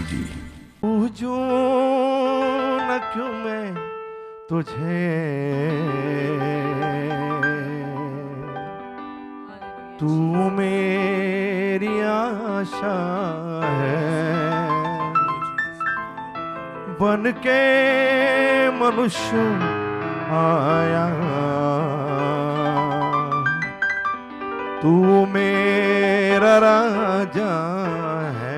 जी। पूछूं न क्यों मैं तुझे, तू मेरी आशा है। बन के मनुष्य आया, तू मेरा राजा है।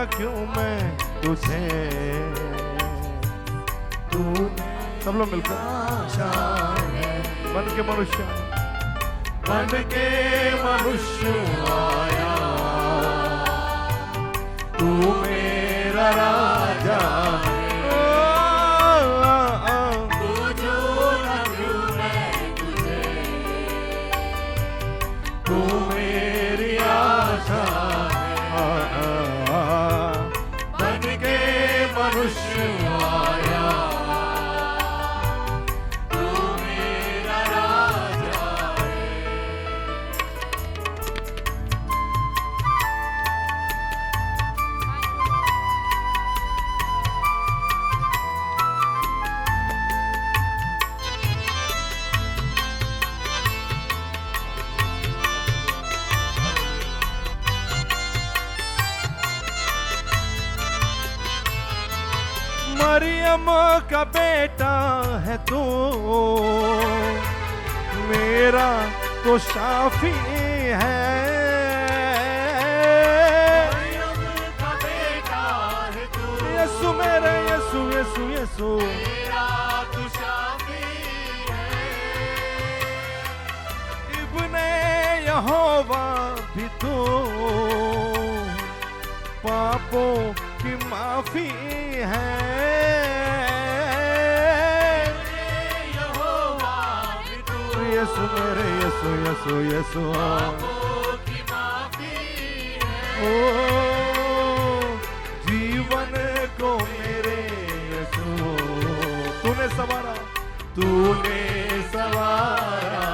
क्यों मैं तुझे, तू सब लोग मिलकर आशा है। बन के मनुष्य आया, तू मेरा राजा है। तू मेरी आशा मनुष्य आया, तू मेरा राजा है। मरियम का बेटा है तू, मेरा तो शाफी है। मरियम का बेटा है तू, यीशु मेरे यीशु यीशु यीशु, मेरा तो शाफी है। इब्ने यहोवा भी तू, पापों की माफी है। यीशु मेरे यीशु यीशु यीशु, की माफी है। ओ जीवन को मेरे यीशु तूने सवारा, तूने सवारा।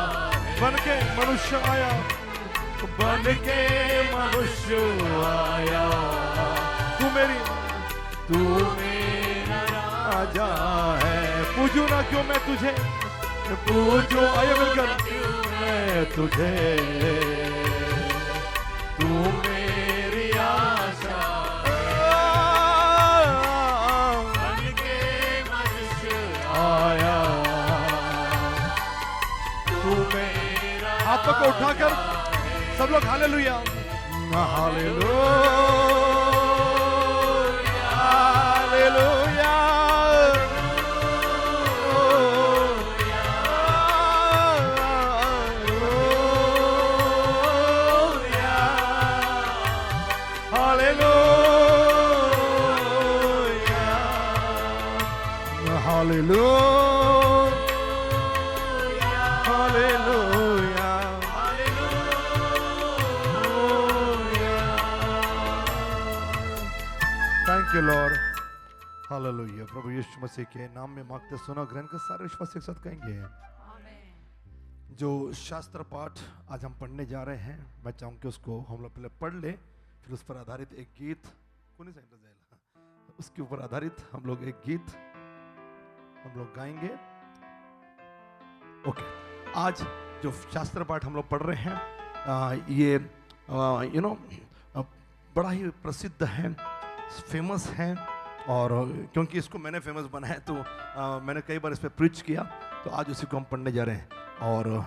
बन के मनुष्य आया, बन के मनुष्य आया, तू मेरा राजा है। पूछूं ना क्यों मैं तुझे, पूछो आइए मिलकर, मैं तुझे, तू मेरी आशा। बन के मनुष्य आया, तू मेरा। हाथों को उठाकर सब लोग hallelujah hallelujah hallelujah. Thank you Lord, hallelujah. प्रभु यीशु मसीह के नाम में मांगते सुनो, ग्रहण कर सारे विश्वास एक साथ कहेंगे। जो शास्त्र पाठ आज हम पढ़ने जा रहे हैं, मैं चाहूँ कि उसको हम लोग पहले पढ़ ले, फिर उस पर आधारित एक गीत, उसके ऊपर आधारित हम लोग एक गीत हम लोग गाएंगे। ओके, आज जो शास्त्र पाठ हम लोग पढ़ रहे हैं ये बड़ा ही प्रसिद्ध है, फेमस है। और क्योंकि इसको मैंने फेमस बनाया तो मैंने कई बार इस पर प्रीच किया, तो आज उसी को हम पढ़ने जा रहे हैं। और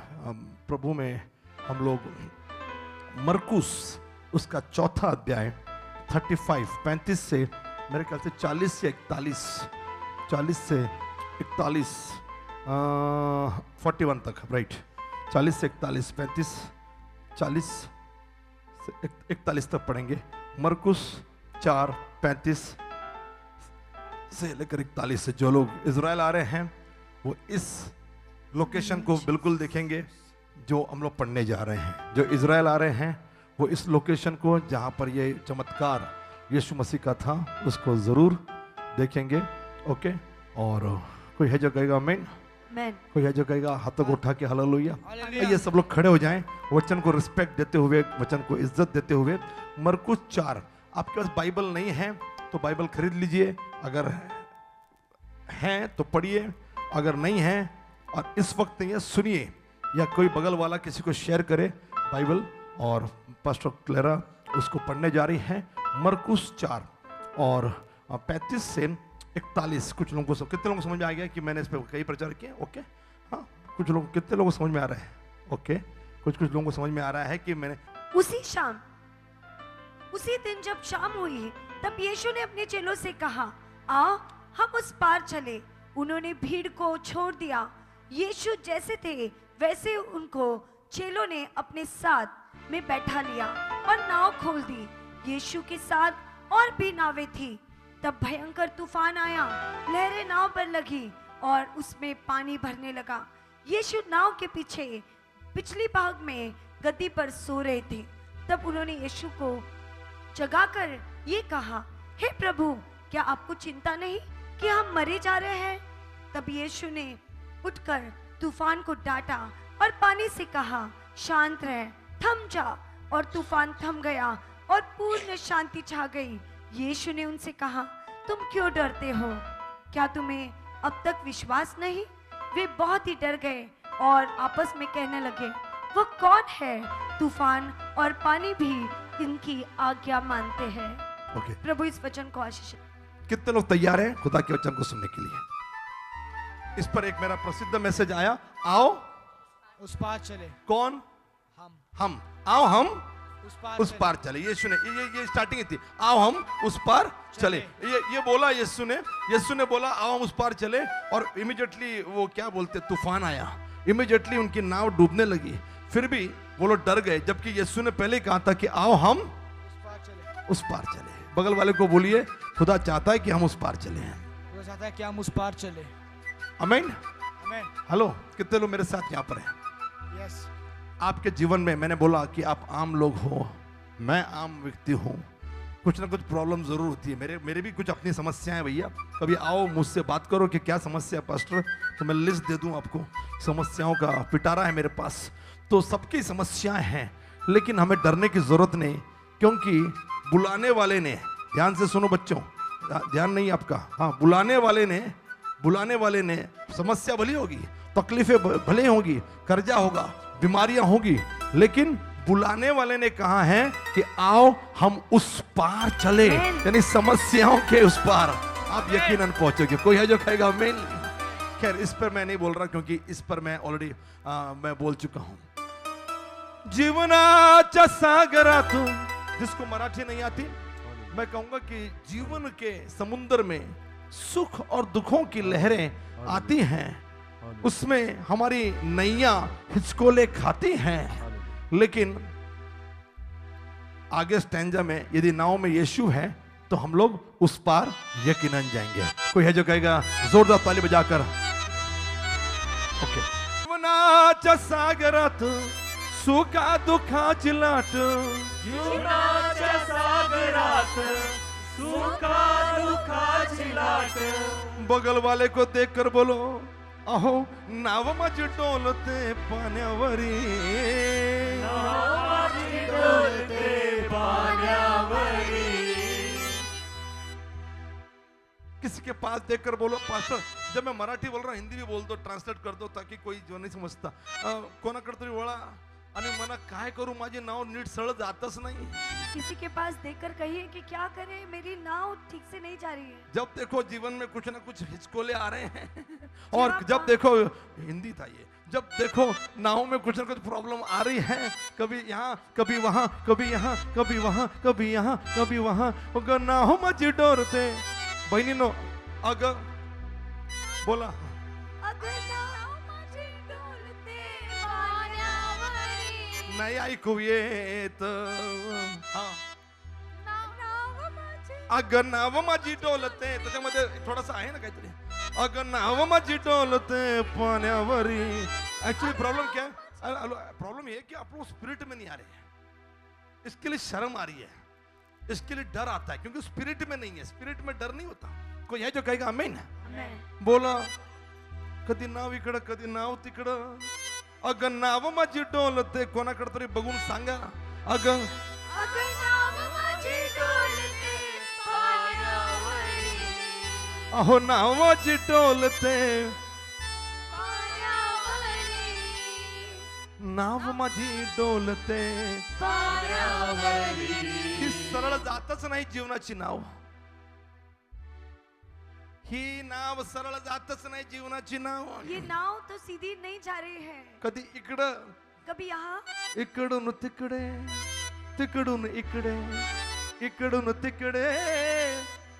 प्रभु में हम लोग मरकुस उसका चौथा अध्याय 35 से मेरे ख्याल से 40 से 41 41 तक, राइट, 40 से 41, 35, 40 से 41 तक पढ़ेंगे। मरकुस 4:35 से लेकर 41 से जो लोग इजराइल आ रहे हैं वो इस लोकेशन को बिल्कुल देखेंगे जो हम लोग पढ़ने जा रहे हैं। जो इजराइल आ रहे हैं वो इस लोकेशन को जहाँ पर ये चमत्कार यीशु मसीह का था उसको ज़रूर देखेंगे। ओके, और कोई है जो कहेगा आमीन, कोई है जो कहेगा हाथों को उठा के हालेलुया। ये सब लोग खड़े हो जाएं, वचन को रिस्पेक्ट देते हुए, वचन को इज्जत देते हुए। मरकुस 4, आपके पास बाइबल नहीं है तो बाइबल खरीद लीजिए, अगर है तो पढ़िए, अगर नहीं है और इस वक्त नहीं है सुनिए, या कोई बगल वाला किसी को शेयर करे बाइबल, और पास्टर क्लेरा उसको पढ़ने जा रही है। मरकुस 4 और 35 से 41। कुछ लोगों को कितने लोगों को समझ में आ गया कि मैंने इस पर कई प्रचार किए? ओके, हाँ, कुछ लोग, कितने लोगों को समझ में आ रहा है? ओके, कुछ लोगों को समझ में आ रहा है कि मैंने उसी दिन जब शाम हुई तब यीशु ने अपने चेलों से कहा, आओ हम उस पार चले। उन्होंने भीड़ को छोड़ दिया, यीशु जैसे थे वैसे उनको चेलों ने अपने साथ में बैठा लिया और नाव खोल दी। यीशु के साथ और भी नावें थी। तब भयंकर तूफान आया, लहरें नाव पर लगी और उसमें पानी भरने लगा। यीशु नाव के पीछे पिछली भाग में गद्दी पर सो रहे थे। तब उन्होंने यीशु को जगाकर ये कहा, हे प्रभु, क्या आपको चिंता नहीं कि हम मरे जा रहे हैं? तब यीशु ने उठकर तूफान को डांटा और पानी से कहा, शांत रह, थम जा। और तूफान थम गया और पूर्ण शांति छा गई। यीशु ने उनसे कहा, तुम क्यों डरते हो? क्या तुम्हें अब तक विश्वास नहीं? वे बहुत ही डर गए और आपस में कहने लगे, वो कौन है? तूफान और पानी भी इनकी आज्ञा मानते हैं। ओके, प्रभु इस वचन को आशीष। कितने लोग तैयार हैं खुदा के वचन को सुनने के लिए? इस पर एक मेरा प्रसिद्ध मैसेज आया, आओ उस पार चले। कौन? हम आओ हम उस पार चले। यीशु ने ये स्टार्टिंग थी, आओ हम उस पार चले। ये बोला यीशु ने बोला आओ हम उस पार चले, और इमीडिएटली वो क्या बोलते, तूफान आया, इमीडिएटली उनकी नाव डूबने लगी। फिर भी वो लोग डर गए, जबकि यीशु ने पहले कहा था कि आओ हम उस पार चले। बगल वाले को बोलिए, खुदा चाहता है कि हम उस पार चले हैं। खुदा चाहता है कि हम उस पार चले। आमीन। हेलो, कितने लोग मेरे साथ यहाँ पर हैं? यस। आपके जीवन में मैंने बोला कि आप आम लोग हो, मैं आम व्यक्ति हूँ, कुछ ना कुछ प्रॉब्लम जरूर होती है। मेरे भी कुछ अपनी समस्याएं भैया। कभी आओ मुझसे बात करो कि क्या समस्या है पास्टर, तो मैं लिस्ट दे दूं आपको। समस्याओं का पिटारा है मेरे पास। तो सबकी समस्याएं हैं, लेकिन हमें डरने की जरूरत नहीं, क्योंकि बुलाने वाले ने, ध्यान से सुनो बच्चों, ध्यान नहीं आपका, हाँ, बुलाने वाले ने समस्या भली होगी, तकलीफें भले होगी, कर्जा होगा, बीमारियां होगी, लेकिन बुलाने वाले ने कहा है कि आओ हम उस पार चले, यानी समस्याओं के उस पार आप यकीनन पहुंचोगे। कोई है जो कहेगा आमीन? खैर, इस पर मैं नहीं बोल रहा, क्योंकि इस पर मैं ऑलरेडी मैं बोल चुका हूं। जीवनाच्या सागरातून, जिसको मराठी नहीं आती, मैं कहूंगा कि जीवन के समुद्र में सुख और दुखों की लहरें आती हैं, उसमें हमारी नैया हिचकोले खाती हैं, लेकिन आगे स्टैंजा में यदि नाव में यीशु है तो हम लोग उस पार यकीनन जाएंगे। कोई है जो कहेगा जोरदार ताली बजाकर? ओके। जीवनाच्या सागरात सुखा दुखाची लाट, जीवनाच्या सागरात सुखा दुखाची लाट। बगल वाले को देखकर बोलो, अहो नाव माझी डोलते पाण्यावरी, नाव माझी डोलते पाण्यावरी। किसी के पास देखकर बोलो, पास्टर, जब मैं मराठी बोल रहा हूं हिंदी भी बोल दो, ट्रांसलेट कर दो, ताकि कोई जो नहीं समजता कोणाकडे तरी वळा आणि मला काय करू, माझी नाव नीट सरळ जातच नाही। किसी के पास देखकर कहिए कि क्या करें, मेरी नाव ठीक से नहीं जा रही है। जब देखो जीवन में कुछ ना कुछ हिचकोले आ रहे हैं, और जब देखो, हिंदी था ये, जब देखो नाव में कुछ ना कुछ प्रॉब्लम आ रही है, कभी यहाँ कभी वहां, कभी यहाँ कभी वहां, कभी यहाँ कभी वहां, अगं नाव माझी डोरते, बहिणीनो, अगं बोला, नाही ऐकू येत, हा, अगं नाव माझी डोलते, त्याच्यामध्ये थोडासा आहे ना काहीतरी, अगं नाव माझी डोलते पाण्यावरी. एक्चुअली प्रॉब्लम क्या है, प्रॉब्लम ये है कि आप लोग स्पिरिट में नहीं आ रहे हैं, इसके लिए शर्म आ रही है, इसके लिए डर आता है, क्योंकि स्पिरिट में नहीं है. स्पिरिट में डर नहीं होता. कोई है जो कहेगा आमीन? बोला कधी नाव इकडं कधी नाव तिकडं, अगं नाव माझी डोलते. कोणाकडे तरी बघून सांगा, अगं अहो नाव माझी डोलते, नाव माझी डोलते. ही सरळ जातच नाही जीवनाची नाव, ही नाव सरळ जातच नाही जीवनाची नाव. ये नाव तो सीधी नहीं जा रही है, कधी इकडं, कभी यहाँ, इकडून तिकडे, तिकडून इकडे, इकडून तिकडे,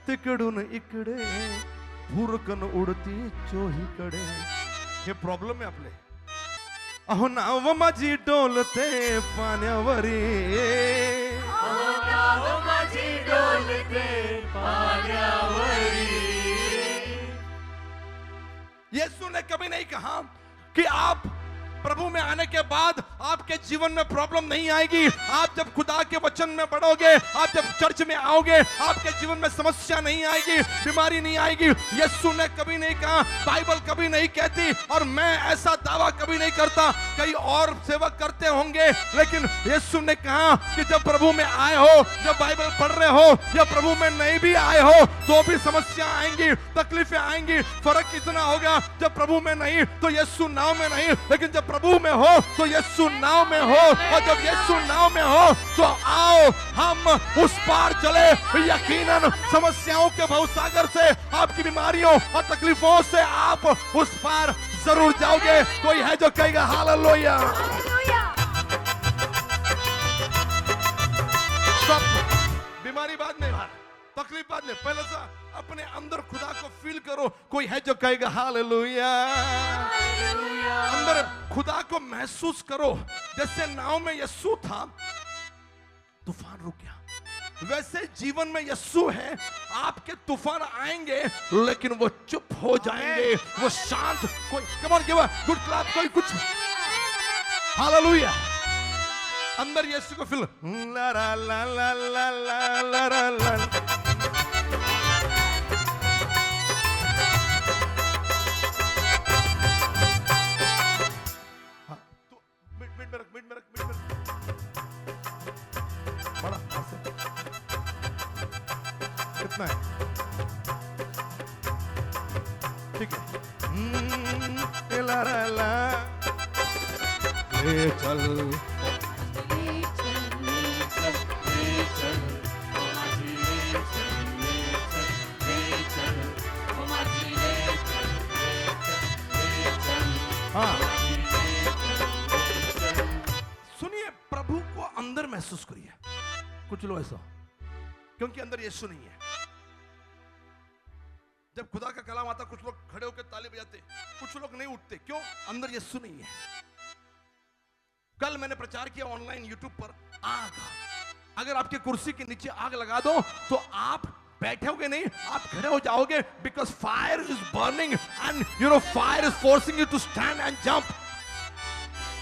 तिकडून इकडे, भुरकन उडती चोहीकडे. हे प्रॉब्लेम आहे आपले. अहो नाव माझी डोलते पाण्यावरी, नाव माझी डोलते पाण्यावरी. यीशु ने कभी नहीं कहा कि आप प्रभु में आने के बाद आपके जीवन में प्रॉब्लम नहीं आएगी. आप जब खुदा के वचन में बढ़ोगे, आप जब चर्च में आओगे, आपके जीवन में समस्या नहीं आएगी, बीमारी नहीं आएगी. यीशु ने कभी नहीं कहा, बाइबल कभी नहीं कहती, और मैं ऐसा दावा कभी नहीं करता. कई और सेवक करते होंगे, लेकिन यीशु ने कहा कि जब प्रभु में आए हो, जब बाइबल पढ़ रहे हो, या प्रभु में नहीं भी आए हो, तो भी समस्या आएंगी, तकलीफें आएंगी. फर्क इतना होगा, जब प्रभु में नहीं तो यीशु नाव में नहीं, लेकिन जब प्रभु में हो तो यीशु नाव में हो. और जब यीशु नाव में हो तो आओ हम उस पार चले. यकीनन समस्याओं के भवसागर से, आपकी बीमारियों और तकलीफों से आप उस पार जरूर जाओगे. कोई है जो कहेगा हालेलुया? सब बीमारी बाद में, तकलीफ बाद में, पहले से अपने अंदर खुदा को फील करो. कोई है जो कहेगा हालेलुया? अंदर खुदा को महसूस करो. जैसे नाव में यीशु था, तूफान रुक गया, वैसे जीवन में यीशु है. आपके तूफान आएंगे, लेकिन वो चुप हो जाएंगे, वो शांत. कोई come on give a good clap. कोई कुछ हालेलुया. अंदर यीशु को फील. ला ला ला ला ला ला ला ला. बड़ा कितना है? ठीक है. ला ला ला ले चल, सुनिए, प्रभु को अंदर महसूस करिए. कुछ लोग ऐसा, क्योंकि अंदर यीशु नहीं है. जब खुदा का कलाम आता, कुछ लोग खड़े होकर ताली बजाते, कुछ लोग नहीं उठते. क्यों? अंदर यीशु नहीं है. कल मैंने प्रचार किया ऑनलाइन यूट्यूब पर, आग. अगर आपके कुर्सी के नीचे आग लगा दो तो आप बैठोगे नहीं, आप खड़े हो जाओगे. Because fire is burning and you know fire is forcing you to stand and jump.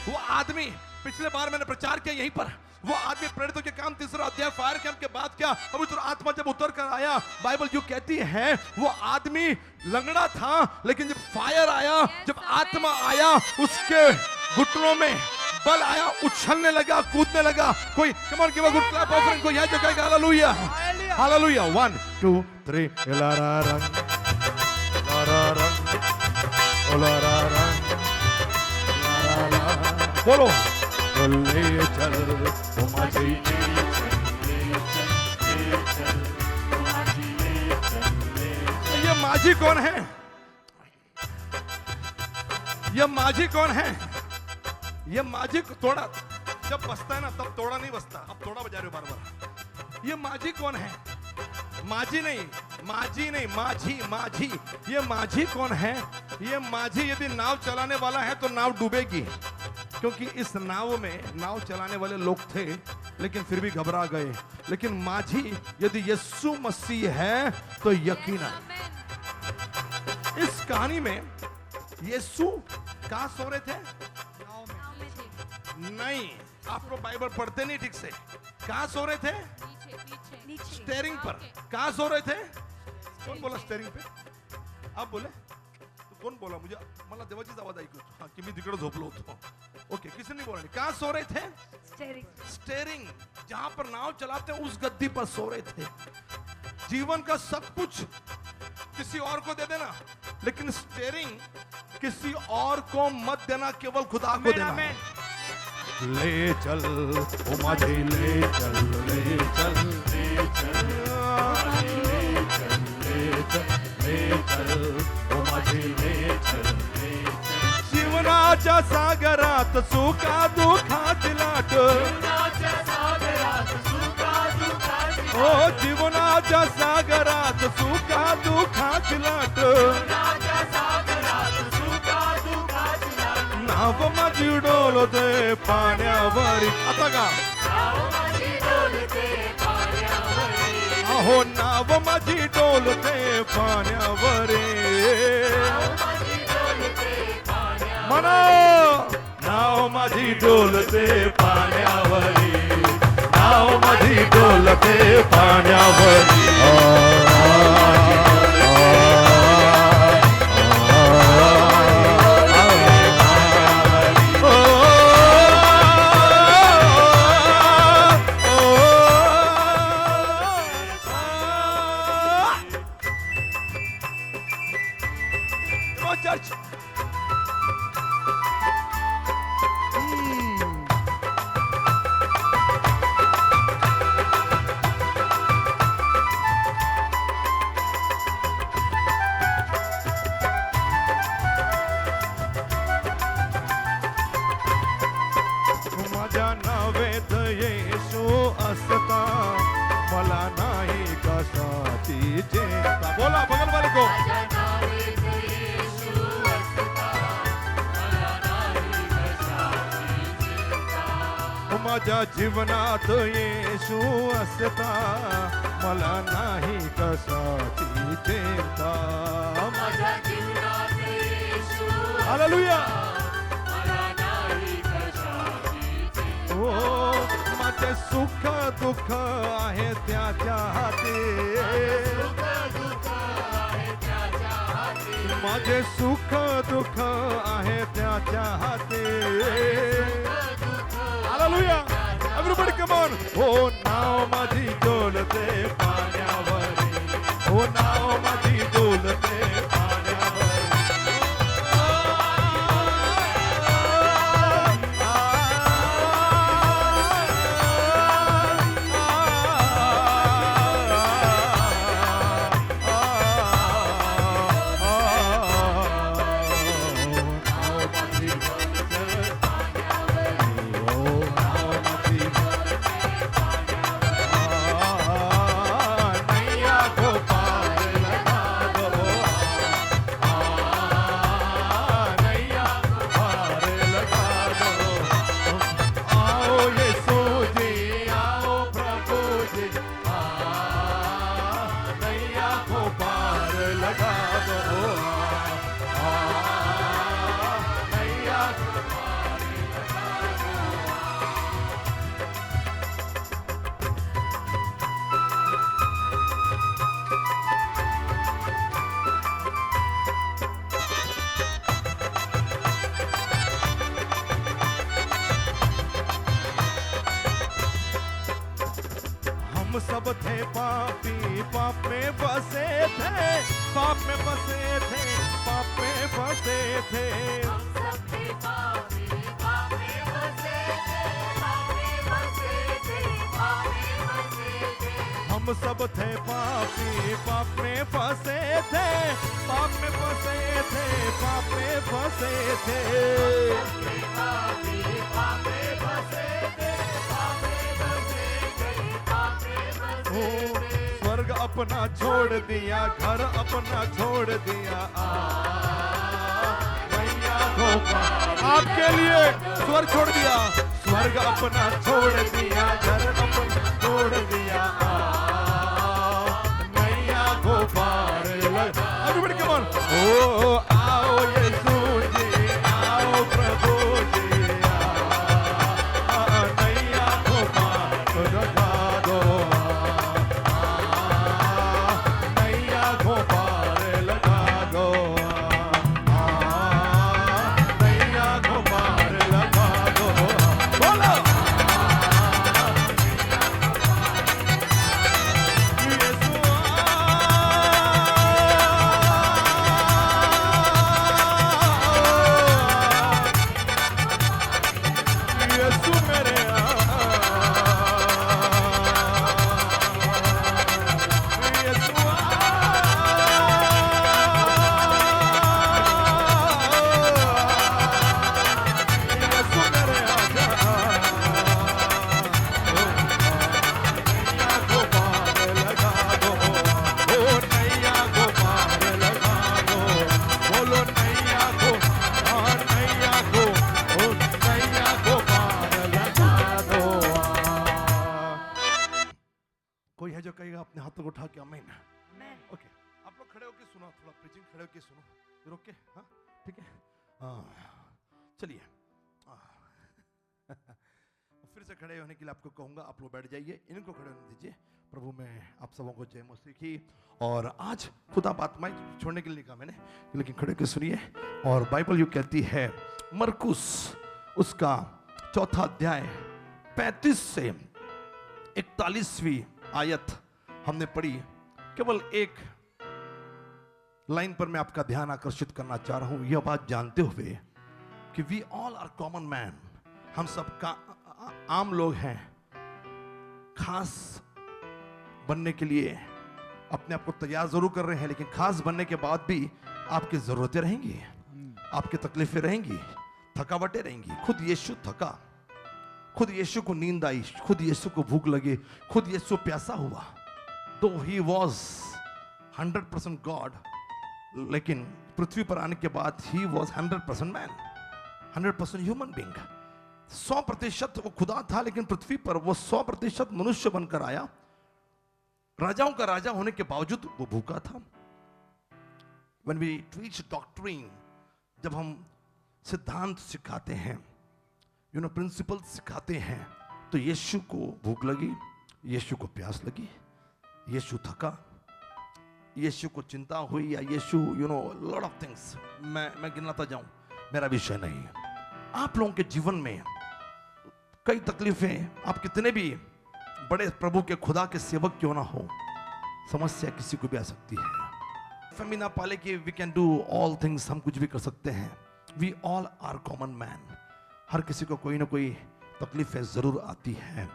वो आदमी, पिछले बार मैंने प्रचार किया यहीं पर, वो आदमी प्रेरितों के काम 3 अध्याय फायर कैंप के बाद क्या, पवित्र आत्मा जब उतर कर आया, बाइबल जो कहती है वो आदमी लंगड़ा था, लेकिन जब फायर आया, जब आत्मा आया, उसके घुटनों में बल आया, उछलने लगा, कूदने लगा. कोई come on give a good clap offering. कोई है जो कहेगा हालेलुया? हालेलुया. 1 2 3 लारा रंग, लारा रंग, लारा रंग, लारा बोलो. ले चल ओ माझी, ये माझी कौन है? ये माझी कौन है? ये माझी तोड़ा जब बजता है ना, तब तोड़ा नहीं बजता. अब तोड़ा बजा रहे हो बार बार. ये माझी कौन है? माझी नहीं, माझी नहीं, माझी, माझी. ये माझी कौन है? ये माझी यदि नाव चलाने वाला है तो नाव डूबेगी, क्योंकि इस नाव में नाव चलाने वाले लोग थे लेकिन फिर भी घबरा गए। लेकिन माझी यदि यीशु मसीह है तो यकीनन। इस कहानी में यीशु कहां सो रहे थे? नहीं, आप लोग बाइबल पढ़ते नहीं ठीक से। कहां सो रहे थे? स्टेयरिंग पर। कहां सो रहे थे? कौन बोला स्टेयरिंग पे? आप बोले तो कौन बोला? मुझे मला देवाचीच आवाज ऐकू की मी तिकडे झोपलो होतो। ओके, किसी ने बोला नहीं। कहां सो रहे थे? स्टेयरिंग, जहां पर नाव चलाते हैं उस गद्दी पर सो रहे थे। जीवन का सब कुछ किसी और को दे देना, लेकिन स्टेयरिंग किसी और को मत देना, केवल खुदा को देना। ले चल ओ माझे, ले चल, ले चल, ले चल, ले चल, ले चल, ले चल ओ माझे, ले चल, ले चल। जीवनाच्या सागरात सुखा दुःखाची लाट, ओ जीवनाच्या सागरात सुखा दुःखाची लाट, नाव माझी डोलते पाण्यावरी। आता का? अहो नाव माझी डोलते पाण्यावरी। म्हणा नाव माझी डोलते पाण्यावरी, नाव माझी डोलते पाण्यावरी। Church. माझ्या नावेत येशू असता, मला नाही कशाची चिंता। बोला बगल वाले को। माझ्या जीवनात येशू असता, मला नाही कशाची चिंता। माझ्या जीवनात येशू असता, हालेलुया, मला नाही कशाची चिंता। हो माझे सुख दुःख आहे त्याच्या हाती, माझे सुख दुःख आहे त्याच्या हाती। Hallelujah! Everybody come on! Oh, नाव माझी डोलते पाण्यावरी, oh नाव माझी डोलते पाण्यावरी। हम सब थे पापी, पाप में बसे थे, पाप में बसे थे, पाप में बसे थे। हम सब थे पापी, पाप में बसे थे, पाप में बसे थे, पाप में बसे थे। हम सब थे पापी, पाप में फंसे थे, पाप में फंसे थे, पाप में फंसे थे। हम सब थे पापी, पाप में फंसे थे, पाप में फंसे थे, पाप में फंसे थे। स्वर्ग अपना छोड़ दिया, घर अपना छोड़ दिया, नैया को पार। आपके लिए स्वर्ग छोड़ दिया, स्वर्ग अपना छोड़ दिया, घर अपना छोड़ दिया, नैया को पार लगा। Everybody come on. ओ आओ यीशु जी, आओ प्रभु जी, नैया को पार लगा दो, नैया को पार लगा दो, नैया को पार लगा दो। बोलो कोई है जो कहेगा अपने हाथों को उठा के आमीन। ओके, आप लोग खड़े होके सुनो, थोड़ा प्रीचिंग खड़े होके सुनो, रोक के, हाँ ठीक है, चलिए फिर से खड़े होने के लिए आपको कहूंगा, आप लोग बैठ जाइए, इनको खड़े होने दीजिए। प्रभु में आप सबों को जय मसीह की। और आज खुदा बात माई छोड़ने के लिए नहीं कहा मैंने, लेकिन खड़े होके सुनिए। और बाइबल यूं कहती है, मरकुस उसका 4 अध्याय 35 से 41वीं आयत हमने पढ़ी। केवल एक लाइन पर मैं आपका ध्यान आकर्षित करना चाह रहा हूं, यह बात जानते हुए कि we all are common man, हम सब का आम लोग हैं। खास बनने के लिए अपने आप को तैयार जरूर कर रहे हैं, लेकिन खास बनने के बाद भी आपकी जरूरतें रहेंगी, आपकी तकलीफें रहेंगी, थकावटें रहेंगी। खुद यीशु थका, खुद यीशु को नींद आई, खुद यीशु को भूख लगी, खुद यीशु प्यासा हुआ। दो ही वॉज 100% गॉड, लेकिन पृथ्वी पर आने के बाद he was 100% man, 100% human being. 100% वो खुदा था, लेकिन पृथ्वी पर वो 100% मनुष्य बनकर आया। राजाओं का राजा होने के बावजूद वो भूखा था। When we teach doctrine, जब हम सिद्धांत सिखाते हैं, प्रिंसिपल सिखाते हैं, तो यीशु को भूख लगी, यीशु को प्यास लगी, यीशु थका, यीशु को चिंता हुई, या यीशु लॉट ऑफ थिंग्स। मैं गिनाता जाऊं, मेरा विषय नहीं है। आप लोगों के जीवन में कई तकलीफें, आप कितने भी बड़े प्रभु के खुदा के सेवक क्यों ना हो, समस्या किसी को भी आ सकती है। फैमिली ना पाले कि we can do all things, हम कुछ भी कर सकते हैं। We all are common man, हर किसी को कोई ना कोई तकलीफें जरूर आती है।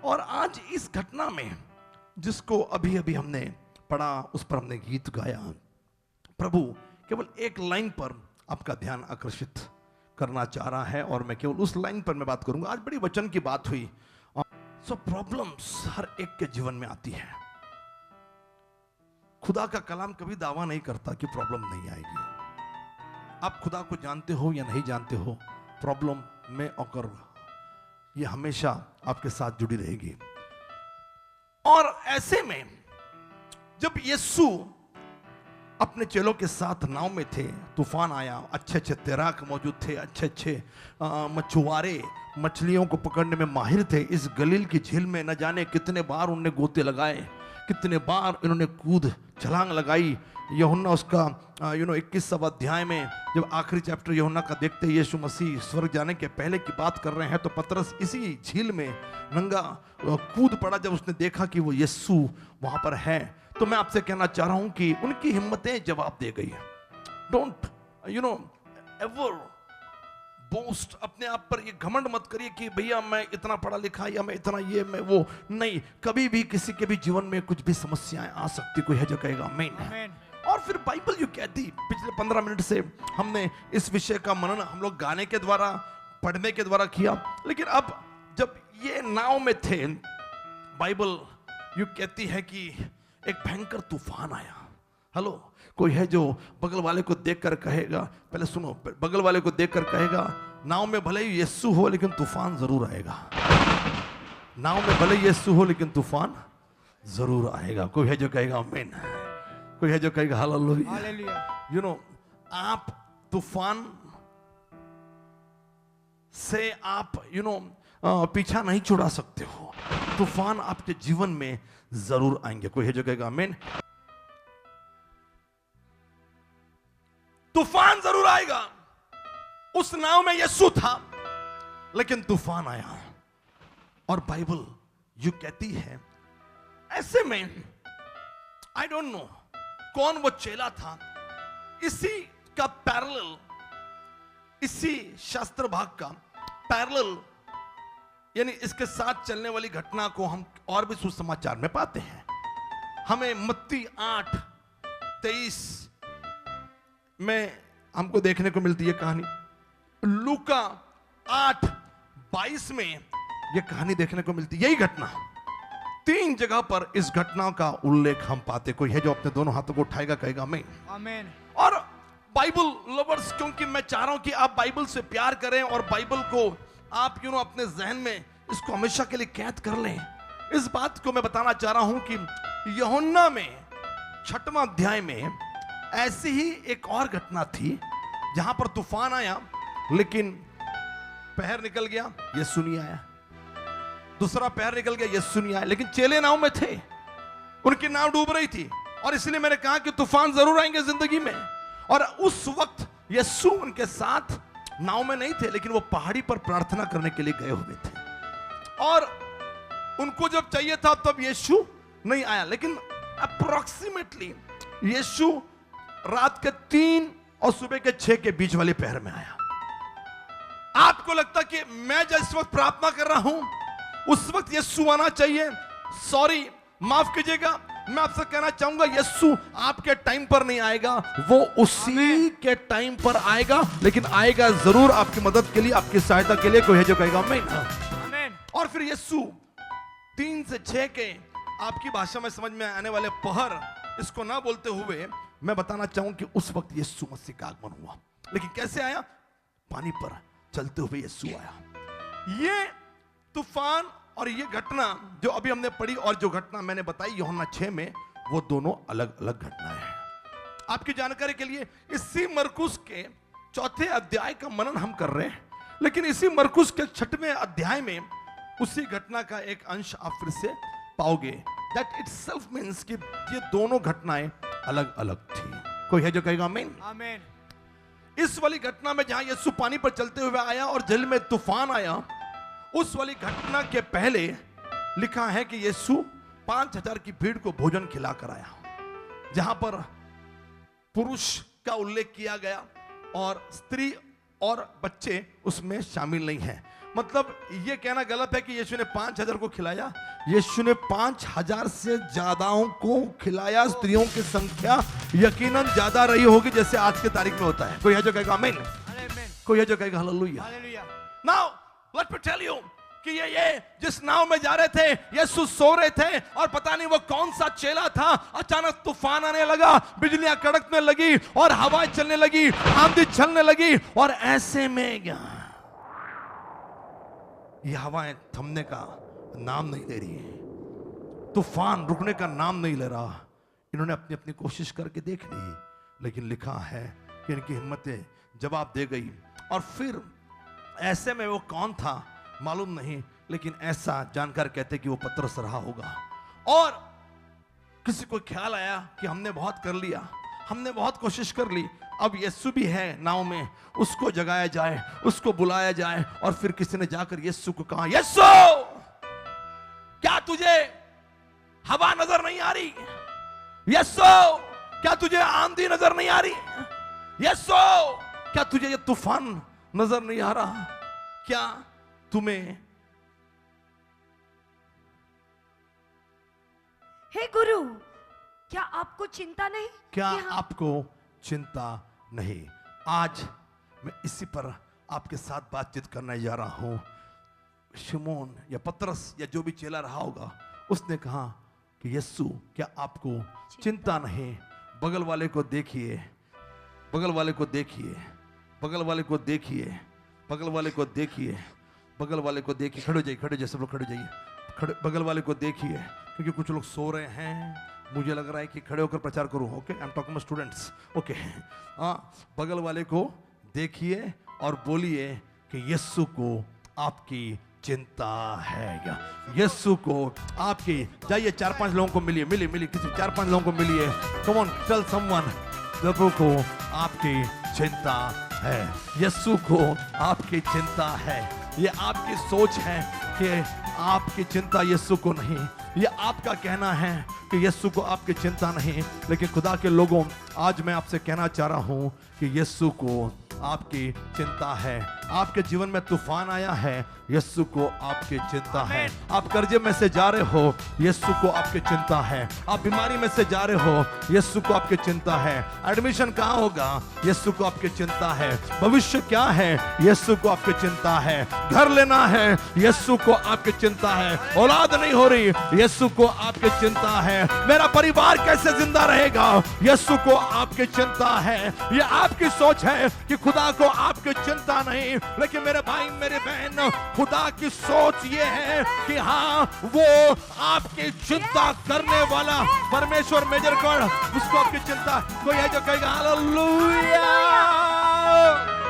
और आज इस घटना में जिसको अभी अभी हमने पढ़ा, उस पर हमने गीत गाया। प्रभु केवल एक लाइन पर आपका ध्यान आकर्षित करना चाह रहा है, और मैं केवल उस लाइन पर मैं बात करूंगा। आज बड़ी वचन की बात हुई। सो प्रॉब्लम्स हर एक के जीवन में आती है। खुदा का कलाम कभी दावा नहीं करता कि प्रॉब्लम नहीं आएगी। आप खुदा को जानते हो या नहीं जानते हो, प्रॉब्लम में अगर ये हमेशा आपके साथ जुड़ी रहेगी। और ऐसे में जब यीशु अपने चेलों के साथ नाव में थे, तूफान आया, अच्छे अच्छे तैराक मौजूद थे, अच्छे अच्छे मछुआरे मछलियों को पकड़ने में माहिर थे। इस गलील की झील में न जाने कितने बार उन्होंने गोते लगाए, कितने बार इन्होंने कूद छलांग लगाई। यूहन्ना उसका 21वां अध्याय में जब आखिरी चैप्टर यूहन्ना का देखते यीशु मसीह स्वर्ग जाने के पहले की बात कर रहे हैं, तो पतरस इसी झील में नंगा कूद पड़ा जब उसने देखा कि वो यीशु वहां पर है। तो मैं आपसे कहना चाह रहा हूं कि उनकी हिम्मतें जवाब दे गई। डोंट एवर बोस्ट, अपने आप पर ये घमंड मत करिए कि भैया मैं इतना पढ़ा लिखा या मैं इतना ये मैं वो नहीं। कभी भी किसी के भी जीवन में कुछ भी समस्याएं आ सकती, कोई है जो कहेगा आमीन। और फिर बाइबल यू कहती, पिछले 15 मिनट से हमने इस विषय का मनन हम लोग गाने के द्वारा, पढ़ने के द्वारा किया, लेकिन अब जब ये नाव में थे, बाइबल यू कहती है कि एक भयंकर तूफान आया, हेलो, कोई है जो बगल वाले को देखकर कहेगा, पहले सुनो, बगल वाले को देखकर कहेगा नाव में भले ही यीशु हो लेकिन तूफान जरूर आएगा। नाव में भले ही यीशु हो लेकिन तूफान जरूर आएगा। कोई है जो कहेगा आमीन, कोई है जो कहेगा हालेलुया। हालेलुया। यू नो, आप तूफान से आप पीछा नहीं छुड़ा सकते हो। तूफान आपके जीवन में जरूर आएंगे। कोई है जो कहेगा आमीन। तूफान जरूर आएगा। उस नाव में यीशु था लेकिन तूफान आया। और बाइबल यू कहती है ऐसे में आई डोंट नो कौन वो चेला था, इसी का पैरेलल, इसी शास्त्र भाग का पैरेलल यानी इसके साथ चलने वाली घटना को हम और भी सुसमाचार में पाते हैं। हमें मत्ती 8:23 में हमको देखने को मिलती है कहानी। लूका 8:22 में यह कहानी देखने को मिलती है। यही घटना 3 जगह पर इस घटना का उल्लेख हम पाते। कोई है जो अपने दोनों हाथों को उठाएगा कहेगा आमीन। आमीन। और बाइबल लवर्स, क्योंकि मैं चाह रहा हूं कि आप बाइबल से प्यार करें और बाइबल को आप अपने जहन में इसको हमेशा के लिए कैद कर लें। इस बात को मैं बताना चाह रहा हूं कि यूहन्ना में 6वां अध्याय में ऐसी ही एक और घटना थी जहां पर तूफान आया लेकिन पहर निकल गया, यीशु नहीं आया। दूसरा पहर निकल गया, यीशु नहीं आया। लेकिन चेले नाव में थे, उनकी नाव डूब रही थी। और इसलिए मैंने कहा कि तूफान जरूर आएंगे जिंदगी में। और उस वक्त यीशु उनके साथ नाव में नहीं थे लेकिन वो पहाड़ी पर प्रार्थना करने के लिए गए हुए थे। और उनको जब चाहिए था तब यीशु नहीं आया। लेकिन अप्रोक्सीमेटली यीशु रात के 3 और सुबह के 6 के बीच वाले पहर में आया। आपको लगता कि मैं जिस वक्त प्रार्थना कर रहा हूं उस वक्त यीशु आना चाहिए? सॉरी, माफ कीजिएगा, मैं आपसे कहना चाहूंगा यीशु आपके टाइम पर नहीं आएगा, वो उसी के टाइम पर आएगा। लेकिन आएगा जरूर आपकी मदद के लिए, आपकी सहायता के लिए। कोई है जो कहेगा आमीन। आमीन। और फिर यीशु 3 से 6 के आपकी भाषा में समझ में आने वाले पहर, इसको ना बोलते हुए मैं बताना चाहूं कि उस वक्त यीशु मसीह का आगमन हुआ। लेकिन कैसे आया? पानी पर चलते हुए यीशु आया। ये तूफान और ये घटना जो अभी हमने पढ़ी और जो घटना मैंने बताई यूहन्ना 6 में, वो दोनों अलग अलग घटनाएं हैं। आपकी जानकारी के लिए इसी मरकुस के 4थे अध्याय का मनन हम कर रहे हैं। लेकिन इसी मरकुस के 6वें अध्याय में उसी घटना का एक अंश आप फिर से पाओगे। दैट इटसेल्फ मींस कि ये दोनों घटनाएं अलग अलग थी। कोई है जो कहेगा आमीन। आमीन। इस वाली घटना में जहां यीशु पानी पर चलते हुए आया और जल में तूफान आया, उस वाली घटना के पहले लिखा है कि यीशु 5000 की भीड़ को भोजन खिलाकर आया, जहां पर पुरुष का उल्लेख किया गया और स्त्री और बच्चे उसमें शामिल नहीं हैं। मतलब यह कहना गलत है कि यीशु ने 5000 को खिलाया। यीशु ने 5000 से ज्यादाओं को खिलाया। स्त्रियों की संख्या यकीनन ज्यादा रही होगी जैसे आज के तारीख में होता है। कोई है जो कहेगा आमीन। कोई है जो कहेगा hallelujah. Hallelujah. Now let me tell you कि ये जिस नाव में जा रहे थे, यीशु सो रहे थे और पता नहीं वो कौन सा चेला था। अचानक तूफान आने लगा, बिजलियां कड़कने लगी और हवाएं चलने लगी, आंधी चलने लगी। और ऐसे में ये हवाएं थमने का नाम नहीं ले रही, तूफान रुकने का नाम नहीं ले रहा। इन्होंने अपनी अपनी कोशिश करके देख ली, लेकिन लिखा है कि इनकी हिम्मतें जवाब दे गई। और फिर ऐसे में वो कौन था मालूम नहीं, लेकिन ऐसा जानकर कहते कि वो पतरस रहा होगा। और किसी को ख्याल आया कि हमने बहुत कर लिया, हमने बहुत कोशिश कर ली, अब यीशु भी है नाव में, उसको जगाया जाए, उसको बुलाया जाए। और फिर किसी ने जाकर यीशु को कहा, यीशु क्या तुझे हवा नजर नहीं आ रही? यीशु क्या तुझे आंधी नजर नहीं आ रही? यीशु क्या तुझे ये तूफान नजर नहीं आ रहा? क्या तुम्हें हे गुरु, क्या आपको चिंता नहीं? क्या कि हम- आपको चिंता नहीं? आज मैं इसी पर आपके साथ बातचीत करने जा रहा हूं। शिमोन या पतरस या जो भी चेला रहा होगा, उसने कहा कि यीशु क्या आपको चिंता नहीं? बगल वाले को देखिए, बगल वाले को देखिए, बगल वाले को देखिए, बगल वाले को देखिए, बगल वाले को देखिए। खड़े हो जाइए, खड़े हो जाइए, सब लोग खड़े हो जाइए, खड़े। बगल वाले को देखिए, क्योंकि कुछ लोग सो रहे हैं, मुझे लग रहा है कि खड़े होकर प्रचार करूं। Okay, I am talking to students. Okay, हाँ, बगल वाले को देखिए और बोलिए कि यीशु को आपकी चिंता है। या यीशु को आपकी, जाइए 4-5 लोगों को मिलिए, मिलिए किसी 4-5 लोगों को मिलिए। कम ऑन, टेल समवन, प्रभु को आपकी चिंता है, यीशु को आपकी चिंता है। ये आपकी सोच है कि आपकी चिंता यीशु को नहीं, ये आपका कहना है कि यीशु को आपकी चिंता नहीं, लेकिन खुदा के लोगों, आज मैं आपसे कहना चाह रहा हूं कि यीशु को आपकी चिंता है। आपके जीवन में तूफान आया है, यीशु को आपकी चिंता है। आप कर्जे में से जा रहे हो, यीशु को आपकी चिंता है। आप बीमारी में से जा रहे हो, यीशु को आपकी चिंता है। एडमिशन कहाँ होगा, यीशु को आपकी चिंता है। भविष्य क्या है, यीशु को आपकी चिंता है। घर लेना है, यीशु को आपकी चिंता है। औलाद नहीं हो रही, यीशु को आपकी चिंता है। मेरा परिवार कैसे जिंदा रहेगा, यीशु को आपकी चिंता है। ये आपकी सोच है कि खुदा को आपकी चिंता नहीं, लेकिन मेरे भाई मेरे बहन, खुदा की सोच ये है कि हाँ, वो आपकी चिंता करने वाला परमेश्वर मेजर गॉड, उसको आपकी चिंता। कोई है जो कहेगा हालेलुया,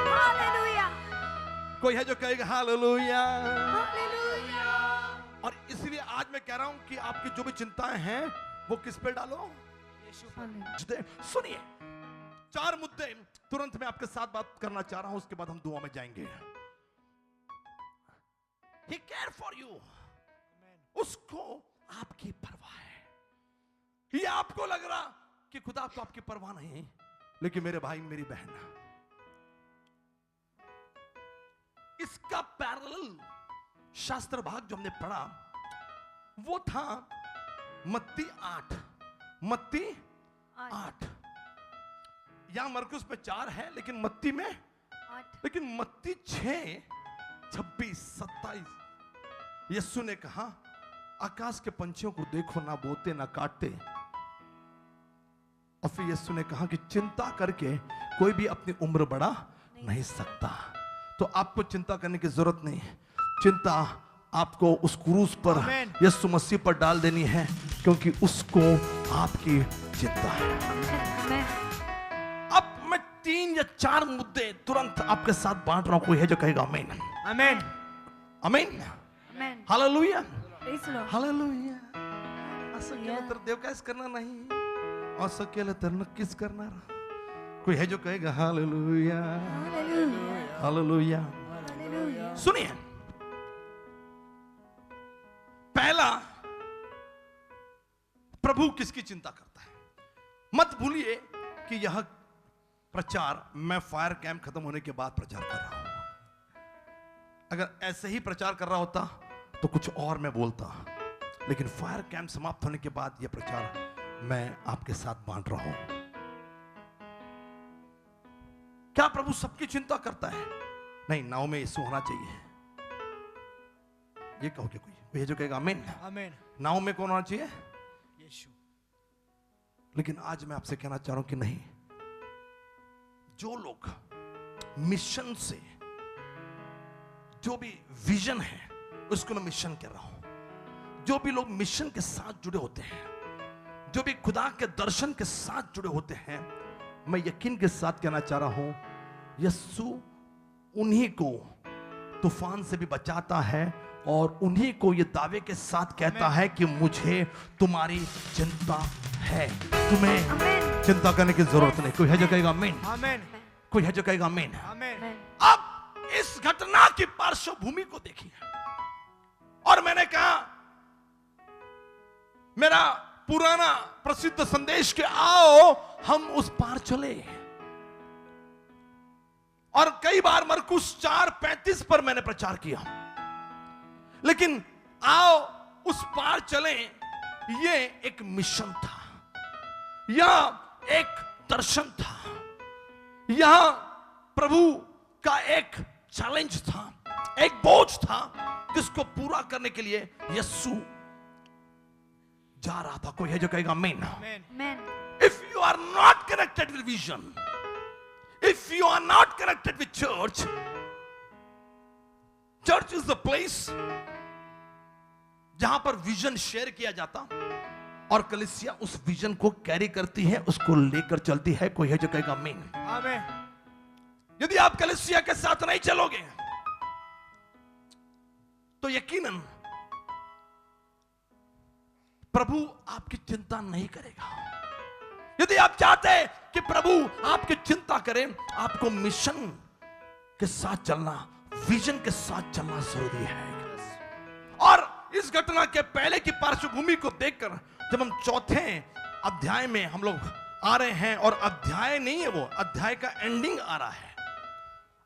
हालेलुया, कोई है जो कहेगा हालेलुया। हालेलुया। और इसलिए आज मैं कह रहा हूं कि आपकी जो भी चिंताएं हैं वो किस पे डालो, सुनिए। 4 मुद्दे तुरंत मैं आपके साथ बात करना चाह रहा हूं, उसके बाद हम दुआ में जाएंगे। He care for you, उसको आपकी परवाह है। ये आपको लग रहा कि खुदा को आपकी परवाह नहीं, लेकिन मेरे भाई मेरी बहन, इसका पैरेलल शास्त्र भाग जो हमने पढ़ा वो था मत्ती 8, मत्ती 8। यहां मरकुस में 4 है, लेकिन मत्ती में 8। लेकिन मत्ती 6, 26, 27, यीशु ने कहा, आकाश के पंछियों को देखो, ना बोते ना काटते। और फिर यीशु ने कहा कि चिंता करके कोई भी अपनी उम्र बढ़ा नहीं सकता। तो आपको चिंता करने की जरूरत नहीं, चिंता आपको उस क्रूस पर यीशु मसीह पर डाल देनी है, क्योंकि उसको आपकी चिंता है। अब मैं 3 या 4 मुद्दे तुरंत आपके साथ बांट रहा हूं। कोई है जो कहेगा आमीन, आमीन, आमीन, आमीन, hallelujah, praise the Lord, hallelujah. असं केलं तर देव काहीच करणार नाही, असं केलं तर नक्कीच करणार। कोई है जो कहेगा हालेलुया, हालेलुया, हालेलुया। सुनिए, पहला, प्रभु किसकी चिंता करता है। मत भूलिए कि यह प्रचार मैं फायर कैंप खत्म होने के बाद प्रचार कर रहा हूं। अगर ऐसे ही प्रचार कर रहा होता तो कुछ और मैं बोलता, लेकिन फायर कैंप समाप्त होने के बाद यह प्रचार मैं आपके साथ बांट रहा हूं। क्या प्रभु सबकी चिंता करता है? नहीं, नाव में यीशु होना चाहिए। ये कहोगे कोई जो कहेगा आमीन, आमीन, नाव में कौन होना चाहिए? यीशु। लेकिन आज मैं आपसे कहना चाह रहा हूं कि नहीं, जो लोग मिशन से, जो भी विजन है उसको मैं मिशन कह रहा हूं, जो भी लोग मिशन के साथ जुड़े होते हैं, जो भी खुदा के दर्शन के साथ जुड़े होते हैं, मैं यकीन के साथ कहना चाह रहा हूं, यीशु उन्हीं को तूफान से भी बचाता है और उन्हीं को ये दावे के साथ कहता है कि मुझे तुम्हारी चिंता है, तुम्हें चिंता करने की जरूरत नहीं। कोई है जो कहेगा आमीन, आमीन, कोई है जो कहेगा आमीन, आमीन। अब इस घटना की पार्श्वभूमि को देखिए। और मैंने कहा, मेरा पुराना प्रसिद्ध संदेश के आओ हम उस पार चले, और कई बार मरकुस 4:35 पर मैंने प्रचार किया, लेकिन आओ उस पार चले, ये एक मिशन था, यह एक दर्शन था, यह प्रभु का एक चैलेंज था, एक बोझ था, जिसको पूरा करने के लिए यीशु जा रहा था। कोई है जो कहेगा आमीन, आमीन, If you are not connected with vision, if you are not connected with church, church is the place जहां पर विजन शेयर किया जाता और कलीसिया उस विजन को कैरी करती है, उसको लेकर चलती है। कोई है जो कहेगा आमीन। आमीन। यदि आप कलीसिया के साथ नहीं चलोगे तो यकीनन प्रभु आपकी चिंता नहीं करेगा। यदि आप चाहते हैं कि प्रभु आपकी चिंता करें, आपको मिशन के साथ चलना, विजन के साथ चलना जरूरी है। और इस घटना के पहले की पार्श्वभूमि को देखकर जब हम चौथे अध्याय में हम लोग आ रहे हैं, और अध्याय नहीं है वो, अध्याय का एंडिंग आ रहा है,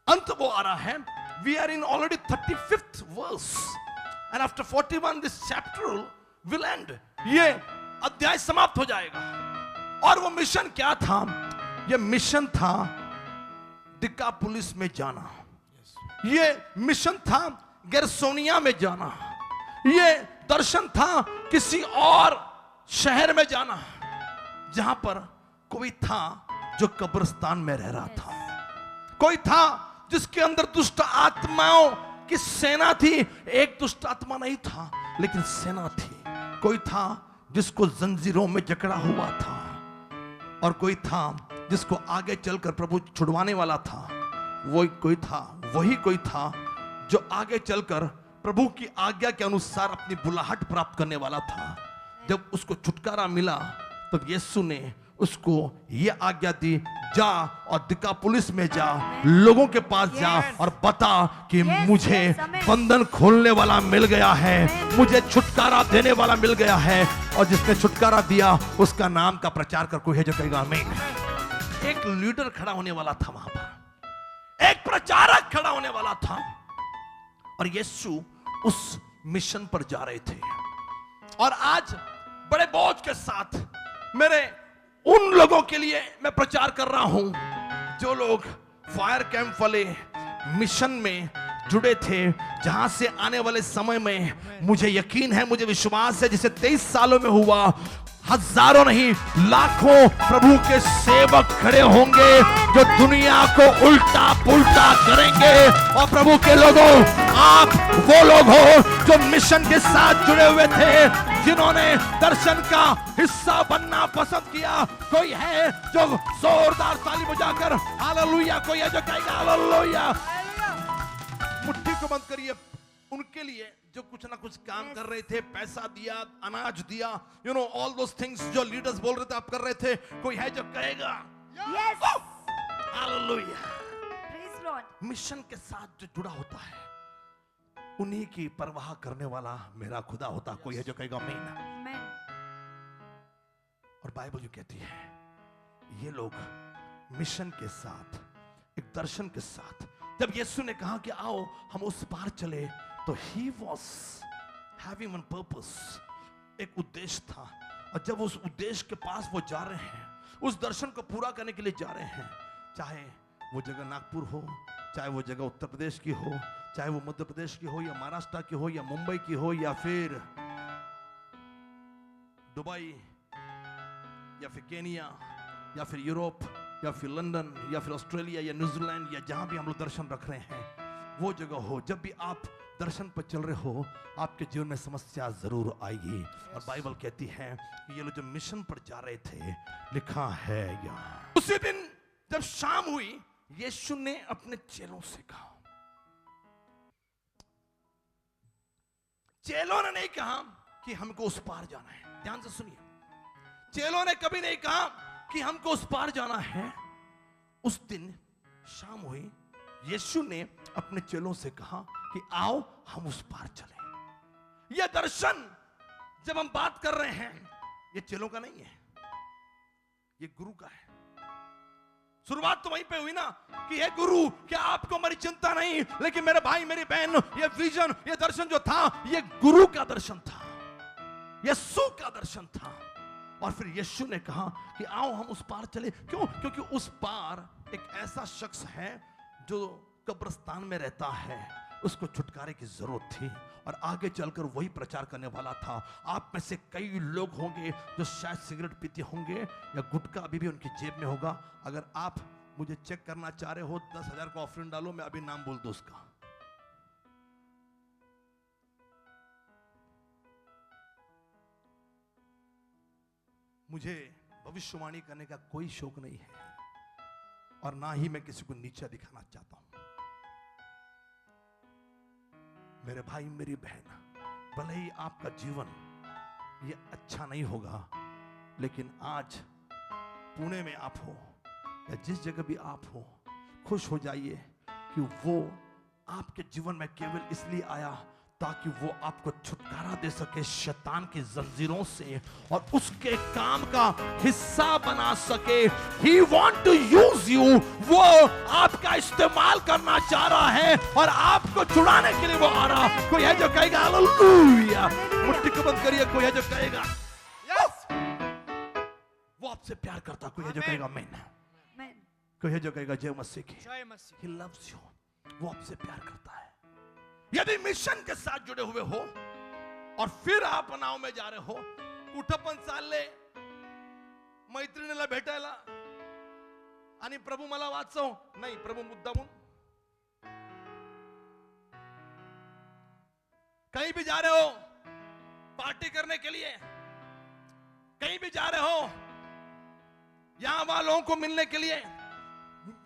अंत वो आ रहा है। We are in already 35th verse and after 41 this chapter will end. ये अध्याय समाप्त हो जाएगा। और वो मिशन क्या था? ये मिशन था डिकापुलिस में जाना, ये मिशन था गेरसोनिया में जाना, ये दर्शन था किसी और शहर में जाना जहां पर कोई था जो कब्रिस्तान में रह रहा था, कोई था जिसके अंदर दुष्ट आत्माओं की सेना थी। एक दुष्ट आत्मा नहीं था लेकिन सेना थी। कोई था जिसको जंजीरों में जकड़ा हुआ था, और कोई था जिसको आगे चलकर प्रभु छुड़वाने वाला था। वही कोई था जो आगे चलकर प्रभु की आज्ञा के अनुसार अपनी बुलाहट प्राप्त करने वाला था। जब उसको छुटकारा मिला तब यीशु ने उसको यह आज्ञा दी, जा और दिकापुलिस में जा, लोगों के पास जा और बता कि मुझे बंधन खोलने वाला मिल गया है, मुझे छुटकारा देने वाला मिल गया है। और जिसने छुटकारा दिया उसका नाम का प्रचार कर। कोई है जो कहेगा आमीन। एक लीडर खड़ा होने वाला था वहां पर, एक प्रचारक खड़ा होने वाला था, और यीशु उस मिशन पर जा रहे थे। और आज बड़े बोझ के साथ मेरे उन लोगों के लिए मैं प्रचार कर रहा हूं जो लोग फायर कैंप वाले मिशन में जुड़े थे, जहां से आने वाले समय में मुझे यकीन है, मुझे विश्वास है, जिसे 23 सालों में हुआ, हजारों नहीं लाखों प्रभु के सेवक खड़े होंगे जो दुनिया को उल्टा पुल्टा करेंगे। और प्रभु के लोगों, आप वो लोग हो जो मिशन के साथ जुड़े हुए थे, जिन्होंने दर्शन का हिस्सा बनना पसंद किया। कोई है जो जोरदार ताली बजाकर हालेलुया, कोई है जो कहेगा हालेलुया। मुट्ठी को बंद करिए उनके लिए जो कुछ ना कुछ काम कर रहे थे, पैसा दिया, अनाज दिया, you know all those things जो लीडर्स बोल रहे थे आप कर रहे थे। कोई है जो कहेगा yes, hallelujah. Praise Lord. Mission के साथ जो जुड़ा होता है उन्हीं की परवाह करने वाला मेरा खुदा होता। कोई है जो कहेगा आमीन। आमीन। और बाइबल जो कहती है ये लोग मिशन के साथ, एक दर्शन के साथ, जब यीशु ने कहा कि आओ हम उस पार चले, तो he was having one purpose, एक उद्देश्य था। और जब उस उद्देश्य के पास वो जा रहे हैं, उस दर्शन को पूरा करने के लिए जा रहे हैं, चाहे वो जगह नागपुर हो, चाहे वो जगह उत्तर प्रदेश की हो, चाहे वो मध्य प्रदेश की हो, या महाराष्ट्र की हो, या मुंबई की हो, या फिर दुबई, या फिर केनिया, या फिर यूरोप, या फिर लंदन, या फिर ऑस्ट्रेलिया, या न्यूजीलैंड, या जहां भी हम लोग दर्शन रख रहे हैं, वो जगह हो, जब भी आप दर्शन पर चल रहे हो, आपके जीवन में समस्या जरूर आएगी। और बाइबल कहती है कि ये लोग जो मिशन पर जा रहे थे, लिखा है यहाँ, उसी दिन जब शाम हुई, यीशु ने अपने चेलों से कहा, चेलों ने नहीं कहा कि हमको उस पार जाना है। ध्यान से सुनिए, चेलों ने कभी नहीं कहा कि हमको उस पार जाना है। उस दिन शाम हुई, यीशु ने अपने चेलों से कहा कि आओ हम उस पार चलें। यह दर्शन जब हम बात कर रहे हैं, यह चेलों का नहीं है, यह गुरु का है। शुरुआत तो वहीं पे हुई ना कि हे गुरु, क्या आपको मेरी चिंता नहीं? लेकिन मेरे भाई मेरी बहन, ये विजन, ये दर्शन जो था, ये गुरु का दर्शन था, यीशु का दर्शन था। और फिर यीशु ने कहा कि आओ हम उस पार चले। क्यों? क्योंकि उस पार एक ऐसा शख्स है जो कब्रिस्तान में रहता है, उसको छुटकारे की जरूरत थी। और आगे चलकर वही प्रचार करने वाला था। आप में से कई लोग होंगे जो शायद सिगरेट पीते होंगे या गुटखा अभी भी उनकी जेब में होगा। अगर आप मुझे चेक करना चाह रहे हो 10,000 का ऑफरिंग डालो, मैं अभी नाम बोल दूं उसका। मुझे भविष्यवाणी करने का कोई शौक नहीं है और ना ही मैं किसी को नीचा दिखाना चाहता हूं। मेरे भाई मेरी बहन, भले ही आपका जीवन ये अच्छा नहीं होगा, लेकिन आज पुणे में आप हो या जिस जगह भी आप हो, खुश हो जाइए कि वो आपके जीवन में केवल इसलिए आया ताकि वो आपको छुटकारा दे सके शैतान की जंजीरों से और उसके काम का हिस्सा बना सके। He want to use you, वो आपका इस्तेमाल करना चाह रहा है और आपको छुड़ाने के लिए वो आ रहा। कोई है जो कहेगा हालेलुया? मुट्ठी को बंद करिए। कोई है जो कहेगा यस, वो आपसे प्यार करता। कोई है जो कहेगा आमीन। आमीन। कोई है जो कहेगा जय मसीह की। जय मसीह। He loves you, वो आपसे प्यार करता है। यदि मिशन के साथ जुड़े हुए हो और फिर आप नाव में जा रहे हो, कुठं चालले, मैत्रिणीला भेटायला आणि प्रभू मला वाचव, नाही प्रभू मुद्दामून कहीं भी जा रहे हो पार्टी करने के लिए, कहीं भी जा रहे हो यहां वालों को मिलने के लिए,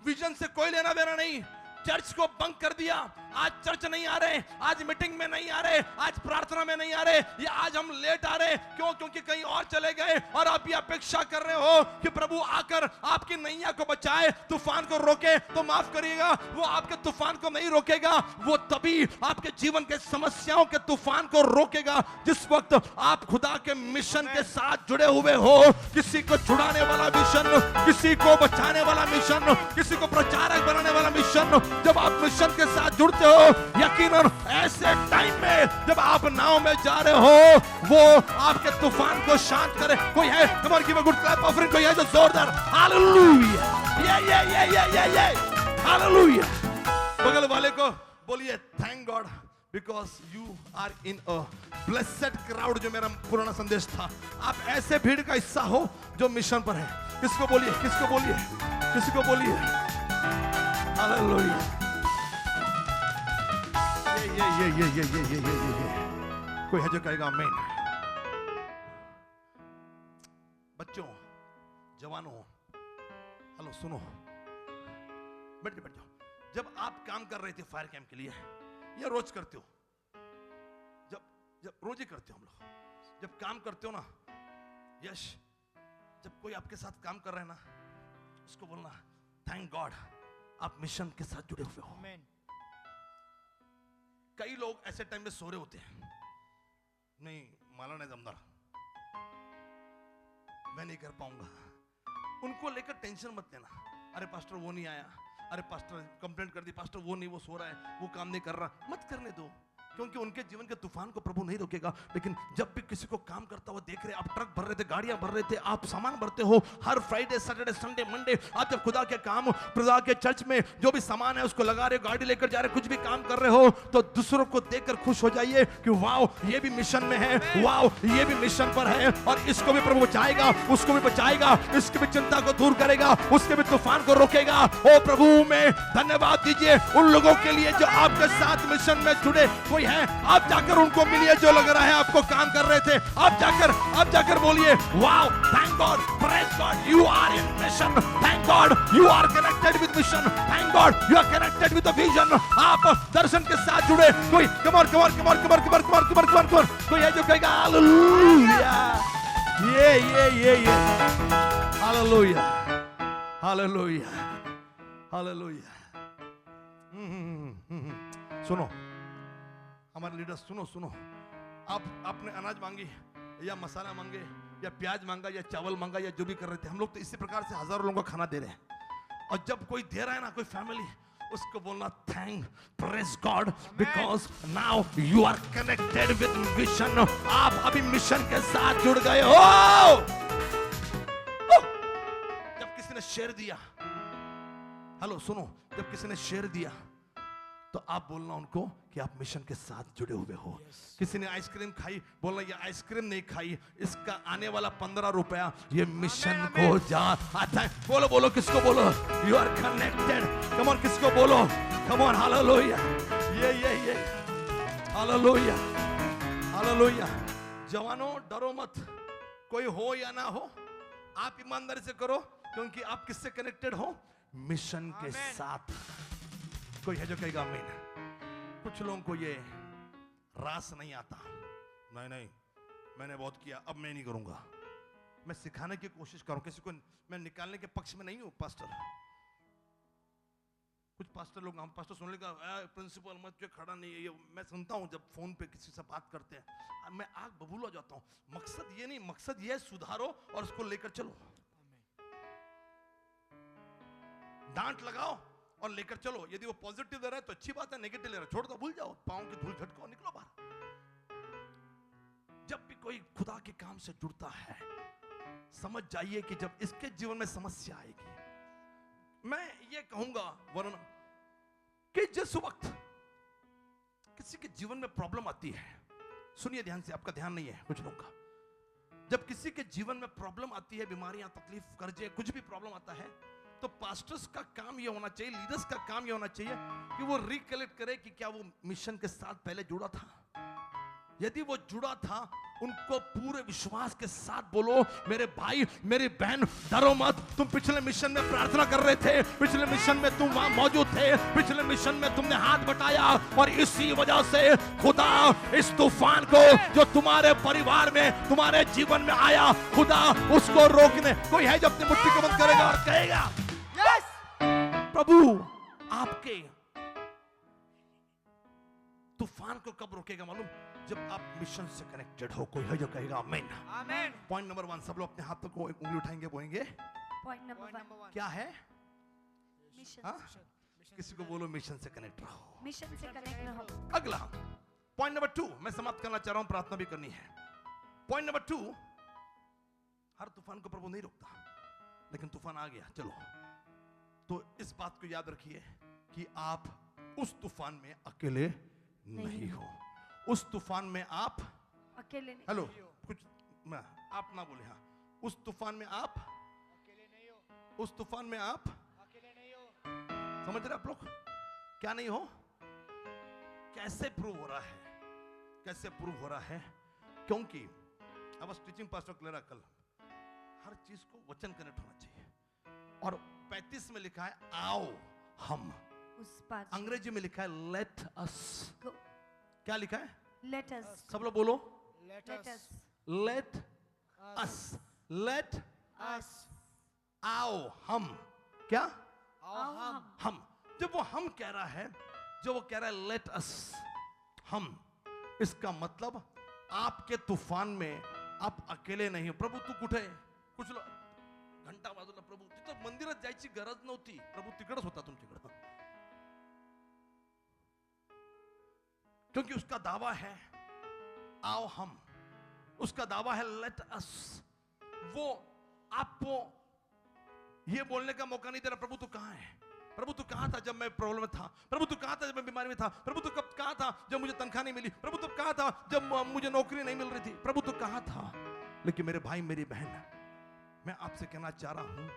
विजन से कोई लेना देना नहीं। चर्च को बंक कर दिया, आज चर्च नहीं आ रहे, आज मीटिंग में नहीं आ रहे, आज प्रार्थना में नहीं आ रहे, या आज हम लेट आ रहे, क्यों? क्योंकि कहीं और चले गए और आप ये अपेक्षा कर रहे हो कि प्रभु आकर आपकी नैया को बचाए, तूफान को रोके। तो माफ करिएगा, वो आपके तूफान को नहीं रोकेगा, वो तभी आपके जीवन के समस्याओं के तूफान को रोकेगा जिस वक्त आप खुदा के मिशन के साथ जुड़े हुए हो। किसी को छुड़ाने वाला मिशन, किसी को बचाने वाला मिशन, किसी को प्रचारक बनाने वाला मिशन। जब आप मिशन के साथ जुड़ते हो, यकीनन ऐसे टाइम में जब आप नाव में जा रहे हो, वो आपके तूफान को शांत करे। कोई है कमर की गुड क्लैप ऑफरिंग? कोई है जो जोरदार हालेलुया, ये हालेलुया। बगल वाले को बोलिए thank God because you are in a blessed crowd. जो मेरा पुराना संदेश था, आप ऐसे भीड़ का हिस्सा हो जो मिशन पर है। किसको बोलिए, किसको बोलिए, किसी को बोलिए हालेलुया। ये कोई है जो कहेगा आमीन। बच्चों, जवानों, हेलो सुनो, बैठ जाओ। जब आप काम कर रहे थे फायर कैंप के लिए, या रोज करते हो, जब रोज ही करते हो हम लोग, जब काम करते हो ना, यश, जब कोई आपके साथ काम कर रहा है ना, उसको बोलना थैंक गॉड आप मिशन के साथ जुड़े हुए हो। आमीन। कई लोग ऐसे टाइम में सो रहे होते हैं, नहीं माला नहीं जमदार, मैं नहीं कर पाऊंगा। उनको लेकर टेंशन मत लेना। अरे पास्टर वो नहीं आया, अरे पास्टर कंप्लेंट कर दी, पास्टर वो नहीं, वो सो रहा है, वो काम नहीं कर रहा। मत करने दो, क्योंकि उनके जीवन के तूफान को प्रभु नहीं रोकेगा। लेकिन जब भी किसी को काम करता हुआ देख रहे, आप ट्रक भर रहे थे, गाड़ियां भर रहे थे, आप सामान भरते हो, हर फ्राइडे सैटरडे संडे मंडे आप जब खुदा के काम, खुदा के चर्च में जो भी सामान है उसको लगा रहे हो, गाड़ी लेकर जा रहे, कुछ भी काम कर रहे हो, तो दूसरों को देखकर खुश हो जाइए कि वाओ ये भी मिशन में है, वाओ ये भी मिशन पर है, और इसको भी प्रभु बचाएगा, उसको भी बचाएगा, इसकी भी चिंता को दूर करेगा, उसके भी तूफान को रोकेगा। ओ प्रभु में धन्यवाद दीजिए उन लोगों के लिए जो आपके साथ मिशन में जुड़े। कोई है, आप जाकर उनको मिलिए जो लग रहा है आपको काम कर रहे थे। आप जाकर बोलिए wow thank God, praise God, you are in mission, thank God you are connected with mission, thank God you are connected with the vision. आप दर्शन के साथ जुड़े। कोई कमर कोई है जो कहेगा हालेलुया, ये हालेलुया, हालेलुया, हालेलुया। सुनो हमारे लीडर, सुनो, आपने अनाज मांगी या मसाला मांगे या प्याज मांगा या चावल मांगा या जो भी कर रहे थे, हम लोग तो इसी प्रकार से हजारों लोगों को खाना दे रहे हैं। और जब कोई दे रहा है ना, कोई फैमिली, उसको बोलना thank praise God because now you are connected with mission. आप अभी मिशन के साथ जुड़ गए हो। जब किसी ने शेयर दिया, हेलो सुनो, जब किसी ने शेयर दिया तो आप बोलना उनको कि आप मिशन के साथ जुड़े हुए हो। किसी ने आइसक्रीम खाई, बोलना ये आइसक्रीम नहीं खाई, इसका आने वाला 15 रुपया ये मिशन को जा आता है। बोलो बोलो, किसको बोलो? You are connected. Come on, किसको बोलो? Come on, hallelujah. ये हालेलुया, हालेलुया। जवानों, डरो मत, कोई हो या ना हो, आप ईमानदारी से करो, क्योंकि आप किससे कनेक्टेड हो? मिशन के साथ। कोई है जो कहेगा आमीन? कुछ लोगों को ये रास नहीं आता, नहीं मैंने बहुत किया, अब मैं नहीं करूंगा। मैं सिखाने की कोशिश करूं, किसी को मैं निकालने के पक्ष में नहीं हूं पास्टर। कुछ पास्टर लोग, हम पास्टर सुनने का प्रिंसिपल मत जो खड़ा नहीं है, ये मैं सुनता हूं जब फोन पे किसी से बात करते हैं, मैं आग बबूल हो जाता हूं। मकसद ये नहीं, मकसद ये है सुधारो और उसको लेकर चलो, डांट लगाओ और लेकर चलो। यदि वो पॉजिटिव दे रहा है तो अच्छी बात है, नेगेटिव ले रहा है छोड़ दो, भूल जाओ, पांव की धूल झटको, निकलो बाहर। जब भी कोई खुदा के काम से जुड़ता है, समझ जाइए कि जब इसके जीवन में समस्या आएगी, मैं ये कहूंगा वरना कि जिस वक्त किसी के जीवन में प्रॉब्लम आती है, सुनिए ध्यान से, आपका ध्यान नहीं है कुछ लोगों का, जब किसी के जीवन में प्रॉब्लम आती है, बीमारियां, तकलीफ, कर्जे, कुछ भी प्रॉब्लम आता है, तो पास्टर्स का काम यह होना चाहिए, लीडर्स का काम यह होना चाहिए कि वो रिकलेक्ट करे कि क्या वो मिशन के साथ पहले जुड़ा था। यदि वो जुड़ा था, उनको पूरे विश्वास के साथ बोलो, मेरे भाई मेरी बहन, डरो मत, तुम पिछले मिशन में प्रार्थना कर रहे थे, पिछले मिशन में तुम वहां मौजूद थे, पिछले मिशन में तुमने हाथ बटाया, और इसी वजह से खुदा इस तूफान को जो तुम्हारे परिवार में, तुम्हारे जीवन में आया, खुदा उसको रोकने। कोई है जो अपनी मुट्ठी को बंद करेगा और कहेगा प्रभु आपके तूफान को कब रोकेगा मालूम? जब आप मिशन से कनेक्टेड हो। कोई है जो कहेगा आमीन? आमीन। पॉइंट नंबर 1, सब लोग अपने हाथों को एक उंगली उठाएंगे, बोलेंगे पॉइंट नंबर 1 क्या है? मिशन। हाँ? किसी को बोलो मिशन से कनेक्ट रहो, मिशन से कनेक्ट रहो। अगला पॉइंट नंबर 2 मैं समाप्त करना चाह रहा हूं, प्रार्थना भी करनी है। पॉइंट नंबर 2, हर तूफान को प्रभु नहीं रोकता, लेकिन तूफान आ गया, चलो, तो इस बात को याद रखिए कि आप उस तूफान में अकेले नहीं हो। उस तूफान में आप अकेले नहीं। हेलो, कुछ मैं आप ना बोले, हाँ, उस तूफान में आप अकेले नहीं हो, उस तूफान में आप अकेले नहीं हो। समझ रहे आप लोग? क्या नहीं हो? कैसे प्रूव हो रहा है? कैसे प्रूव हो रहा है? क्योंकि अब टीचिंग पास्टर क्लेरा कल, हर चीज को वचन कनेक्ट होना चाहिए, और 35 में लिखा है आओ हम, उस पार अंग्रेजी में लिखा है लेट अस। क्या लिखा है? Let us. सब लोग बोलो Let लेट us, अस। लेट अस, लेट us, आओ हम। क्या? आओ हम, हम। जब वो हम कह रहा है, जो वो कह रहा है लेट अस, हम, इसका मतलब आपके तूफान में आप अकेले नहीं हो। प्रभू तू कुठे? कुछ लोग घंटा वाजवला, प्रभू तिथं मंदिरात जायची गरज नव्हती, प्रभू तिकडच होता तुमच्याकडे, क्योंकि उसका दावा है आओ हम, उसका दावा है लेट अस। वो आपको ये बोलने का मौका नहीं दे रहा, प्रभु तू कहां है? प्रभु तू कहां था जब मैं प्रॉब्लम में था? प्रभु तू कहां था जब मैं बीमारी में था? प्रभु तू कब कहां था जब मुझे तनख्वाह नहीं मिली? प्रभु तू कहां था जब मुझे नौकरी नहीं मिल रही थी? प्रभु तू कहां था? लेकिन मेरे भाई मेरी बहन, मैं आपसे कहना चाह रहा हूं,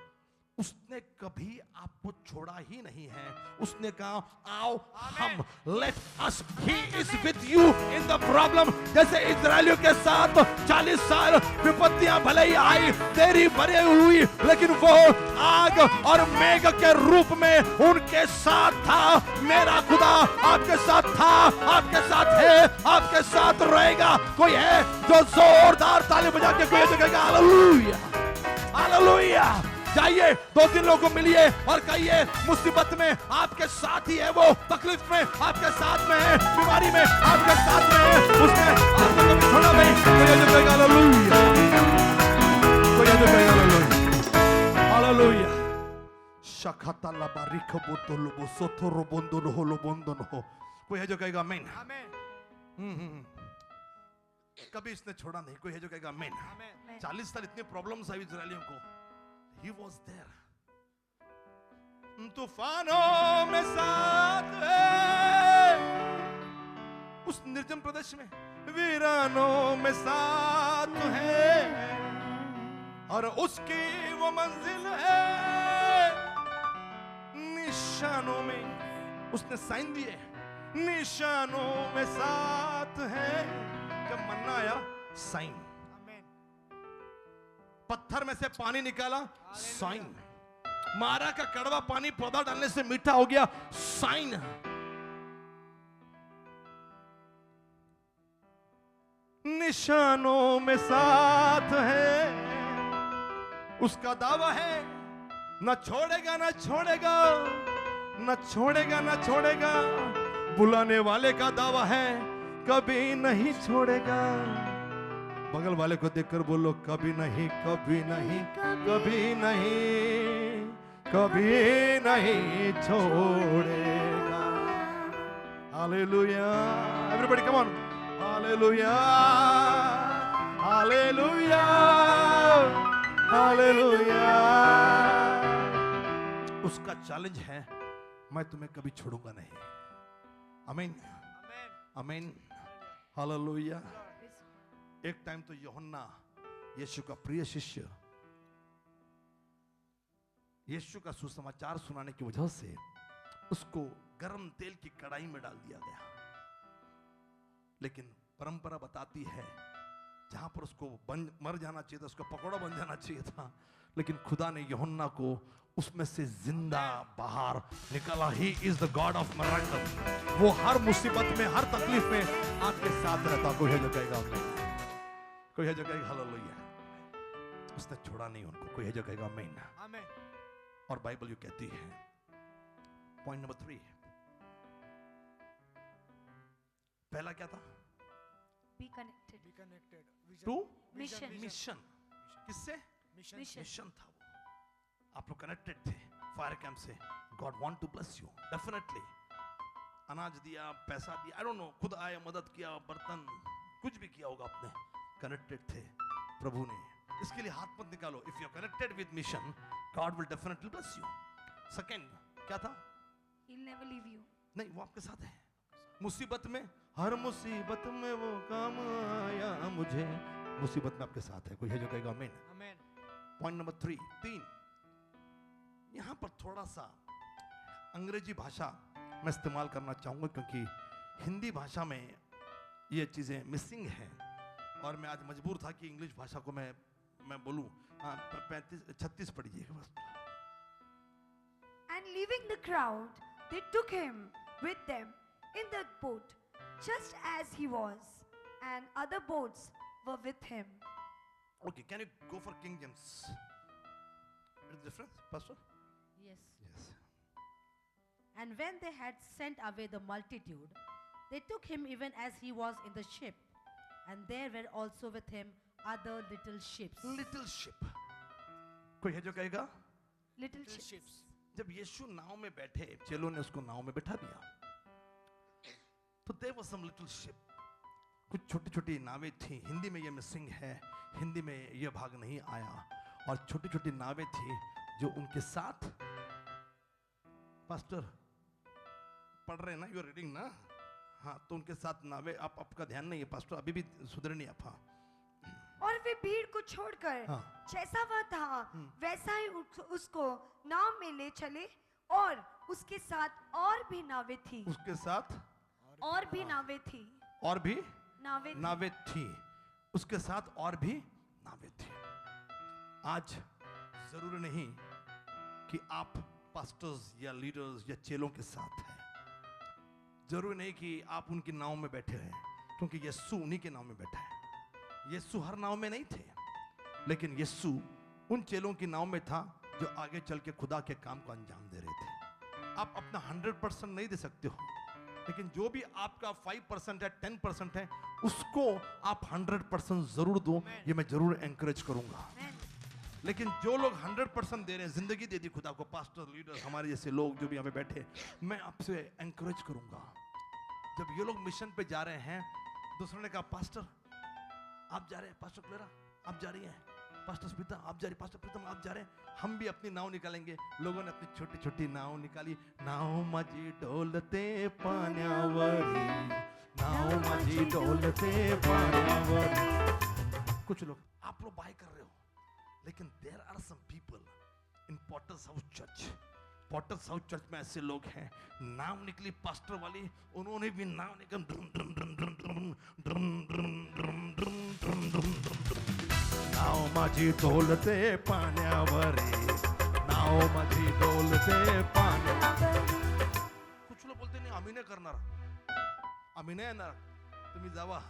उसने कभी आपको छोड़ा ही नहीं है। उसने कहा आओ हम, let us, he is with you in the problem. जैसे इजरायलियों के साथ 40 साल विपत्तियां भले ही आई, तेरी भरी हुई, लेकिन वो आग और मेघ के रूप में उनके साथ था। मेरा खुदा आपके साथ था, आपके साथ है, आपके साथ रहेगा। कोई है जो जोरदार ताली बजा के कोई कहेगा हालेलुया, हालेलुया। जाइए 2-3 लोगों को मिलिए और कहिए मुसीबत में आपके साथ ही है वो, तकलीफ में आपके साथ में है, बीमारी में आपके साथ में है, उसने आपको कभी छोड़ा नहीं। कोई जो कहेगा हालेलुया, कोई जो कहेगा हालेलुया, हालेलुया। शखता लबारिख बोतलो बोसोथरो बोंदो होलो बोंदो हो। कोई है जो कहेगा आमीन? आमीन, कभी इसने छोड़ा नहीं। कोई है जो कहेगा आमीन? आमीन। 40 साल इतनी प्रॉब्लम्स आई इजरायलियों को, He was there. तूफानों में साथ है, उस निर्जन प्रदेश में वीरानों में साथ है और उसकी वो मंजिल है निशानों में। उसने साइन दिए, निशानों में साथ है। जब मन्ना आया साइन, आमेन। पत्थर में से पानी निकाला साइन, मारा का कड़वा पानी पौधा डालने से मीठा हो गया साइन। निशानों में साथ है, उसका दावा है न छोड़ेगा न छोड़ेगा न छोड़ेगा न छोड़ेगा। बुलाने वाले का दावा है कभी नहीं छोड़ेगा। बगल वाले को देखकर बोलो कभी नहीं कभी नहीं कभी नहीं कभी नहीं छोड़ेगा। Hallelujah, everybody come on, hallelujah hallelujah hallelujah. उसका चैलेंज है मैं तुम्हें कभी छोड़ूंगा नहीं। आमीन आमेन। आमीन हालेलुया। एक टाइम तो यूहन्ना यीशु का प्रिय शिष्य, यीशु का सुसमाचार सुनाने की वजह से उसको गर्म तेल की कढ़ाई में डाल दिया गया। लेकिन परंपरा बताती है जहां पर उसको मर जाना चाहिए था, उसका पकौड़ा बन जाना चाहिए था, लेकिन खुदा ने यूहन्ना को उसमें से जिंदा बाहर निकाला। ही is the God of miracle. वो हर मुसीबत में, हर तकलीफ में आपके साथ रहता। कोई है जो कहेगा कोई है जो कहेगा हालेलुया। उसने छोड़ा नहीं उनको। कोई है जो कहेगा आमीन। आमेन। और बाइबल ये कहती है, पॉइंट नंबर 3, पहला क्या था? Be connected Be connected. Vision. To mission mission. किससे? Mission. मिशन था वो। आप लोग कनेक्टेड थे फायर कैंप से। God want to bless you definitely. अनाज दिया, पैसा दिया, आई डोंट नो, खुद आए, मदद किया, बर्तन, कुछ भी किया होगा आपने। कनेक्टेड थे प्रभु ने। इसके लिए हाथ मत निकालो। If you are connected with mission, God will definitely bless you. Second क्या था? He'll never leave you. नहीं, वो आपके साथ है। मुसीबत में, हर मुसीबत में वो काम आया मुझे। मुसीबत में आपके साथ है। कोई है जो कहेगा आमीन। Amen. पॉइंट नंबर 3, यहां पर थोड़ा सा अंग्रेजी भाषा मैं इस्तेमाल करना चाहूंगा क्योंकि हिंदी भाषा में ये चीजें मिसिंग हैं और मैं आज मजबूर था कि इंग्लिश भाषा को मैं बोलूं। 36 पढ़िएगा बस। And leaving the crowd, they took him with them in the boat, just as he was, and other boats were with him. Okay, can you go for King James? It's different, Pastor? Yes. Yes. And when they had sent away the multitude, they took him even as he was in the ship. And there were also with him other little ships. Little ship. कोई है जो कहेगा? Little Little ships. ships. जब यीशु नाव में बैठे, चेलों ने उसको नाव में बैठा दिया, तो there was some little ship. कुछ छोटी छोटी नावें थी। हिंदी में ये मिसिंग है, हिंदी में ये भाग नहीं आया। और छोटी छोटी नावें थी जो उनके साथ, पास्टर पढ़ रहे हैं ना, यू रीडिंग ना, हाँ, तो उनके साथ नावें। आपका ध्यान नहीं है पास्टर, अभी भी सुधरे नहीं आप। हाँ, और वे भीड़ को छोड़कर हाँ। जैसा वह था वैसा ही उसको नाव में ले चले, और उसके साथ और भी नावें थी। उसके साथ और भी नावें थी। और भी नावें थी। नावें थी, उसके साथ और भी नावें थी। आज जरूरी नहीं कि आप पास्टर्स या लीडर्स या चेलों के साथ हैं। जरूरी नहीं कि आप उनकी नाव में बैठे हैं, क्योंकि यीशु उन्हीं के नाव में बैठा है। यीशु हर नाव में नहीं थे, लेकिन यीशु उन चेलों की नाव में था जो आगे चल के खुदा के काम को अंजाम दे रहे थे। आप अपना 100% नहीं दे सकते हो, लेकिन जो भी आपका 5% है, 10% है, उसको आप 100% जरूर दो। ये मैं जरूर एनकरेज करूंगा। लेकिन जो लोग 100% दे रहे हैं, जिंदगी दे दी खुदा को, पास्टर, लीडर, हमारे जैसे लोग जो भी यहाँ पे बैठे, मैं आपसे एनकरेज करूंगा। जब ये लोग मिशन पे जा रहे हैं, दूसरों ने कहा पास्टर आप जा रहे हैं, पास्टर क्लेरा आप जा रही हैं, पास्टर स्मिता आप जा रही, पास्टर प्रीतम आप जा रहे हैं, हम भी अपनी नाव निकालेंगे। लोगों ने अपनी छोटी छोटी नाव निकाली। नाव माझी डोलते पाण्यावरी, नाव माझी डोलते पाण्यावर. कुछ लोग आप लोग बाय कर रहे हो, लेकिन there are some people in Potter's House Church. Potter's House Church में ऐसे लोग हैं, नाम निकली पास्टर वाली, उन्होंने भी नाम निकल drum drum drum drum drum drum drum drum drum drum drum drum. नाव माझी डोलते पाण्यावरी, नाव माझी डोलते पाण्यावर. कुछ लोग बोलते नाही आम्ही नाही करणार, आम्ही नाही येणार, तुम्ही जावा.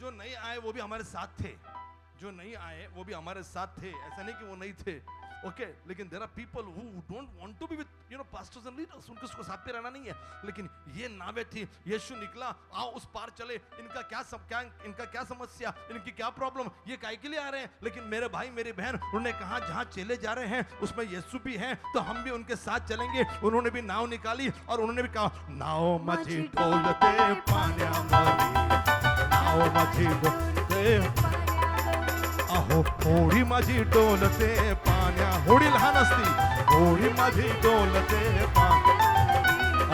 जो नहीं आए वो भी हमारे साथ थे, जो नहीं आए वो भी हमारे साथ थे. ऐसा नहीं कि वो नहीं थे, ओके. लेकिन there are people who don't want to be with pastors and leaders. उनको उसको साथ में रहना नहीं है. लेकिन ये नावें थी, यीशु निकला, आओ उस पार चले. इनका क्या समस्या, इनकी क्या प्रॉब्लम, ये काहे के लिए आ रहे हैं. लेकिन मेरे भाई मेरी बहन, उन्होंने कहा जहां चले जा रहे हैं उसमें यीशु भी हैं, तो हम भी उनके साथ चलेंगे. उन्होंने भी नाव निकाली और उन्होंने भी कहा नाव माझी डोलते पाण्यावरी, नाव माझी डोलते. अहो होडी माझी डोलते पाण्या. होडी लहान असती, होडी माझी डोलते पाण्या.